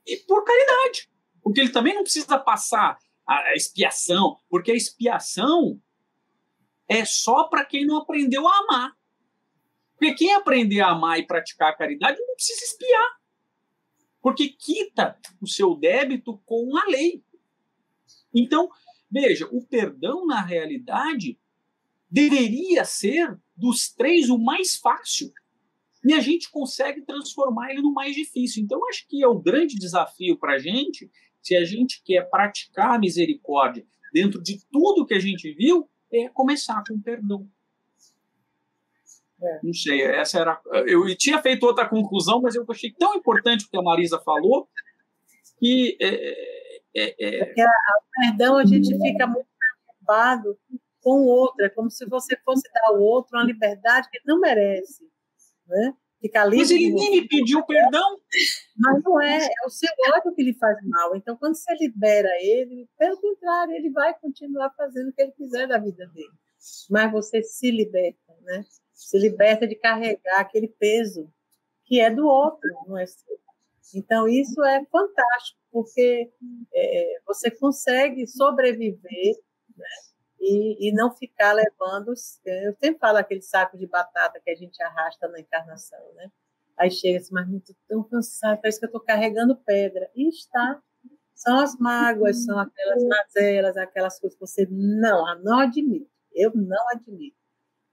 e por caridade, porque ele também não precisa passar a expiação, porque a expiação é só para quem não aprendeu a amar. Porque quem aprender a amar e praticar a caridade não precisa expiar. Porque quita o seu débito com a lei. Então, veja, o perdão, na realidade, deveria ser, dos três, o mais fácil. E a gente consegue transformar ele no mais difícil. Então, acho que é o grande desafio para a gente, se a gente quer praticar a misericórdia dentro de tudo que a gente viu, é começar com perdão. Não sei, essa era... Eu tinha feito outra conclusão, mas eu achei tão importante o que a Marisa falou, que... Porque o perdão a gente fica muito preocupado com o outro, é como se você fosse dar ao outro uma liberdade que ele não merece. Né? Fica livre. Mas ele nem me pediu perdão. Mas não é o seu ódio que lhe faz mal. Então, quando você libera ele, pelo contrário, ele vai continuar fazendo o que ele quiser da vida dele. Mas você se liberta, né? Se liberta de carregar aquele peso que é do outro, não é seu. Então, isso é fantástico, porque você consegue sobreviver, né? E não ficar levando... Eu sempre falo aquele saco de batata que a gente arrasta na encarnação, né? Aí chega assim, mas estou tão cansado, parece que eu estou carregando pedra. E está. São as mágoas, são aquelas mazelas, aquelas coisas que você não admite. Eu não admito.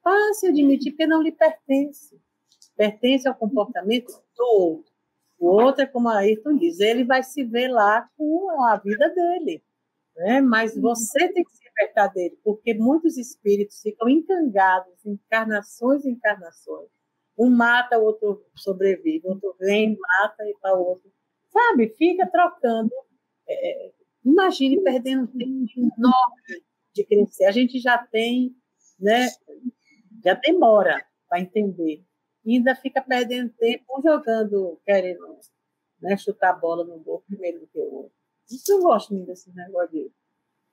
Passe a admitir, porque não lhe pertence. Pertence ao comportamento do outro. O outro é como a Ayrton diz, ele vai se ver lá com a vida dele. Né? Mas você tem que se libertar dele, porque muitos espíritos ficam encangados, encarnações e encarnações. Um mata, o outro sobrevive, o outro vem, mata e para o outro. Sabe? Fica trocando. Imagine perdendo um tempo enorme de crescer. A gente já tem, né? Já demora para entender. E ainda fica perdendo tempo, um jogando, querendo, né, chutar a bola no gol primeiro do que o outro. Isso eu gosto muito desse negócio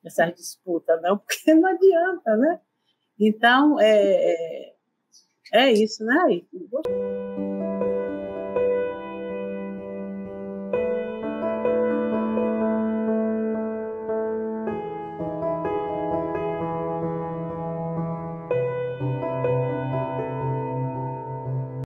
dessas disputas, não, porque não adianta, né? Então, é isso, né?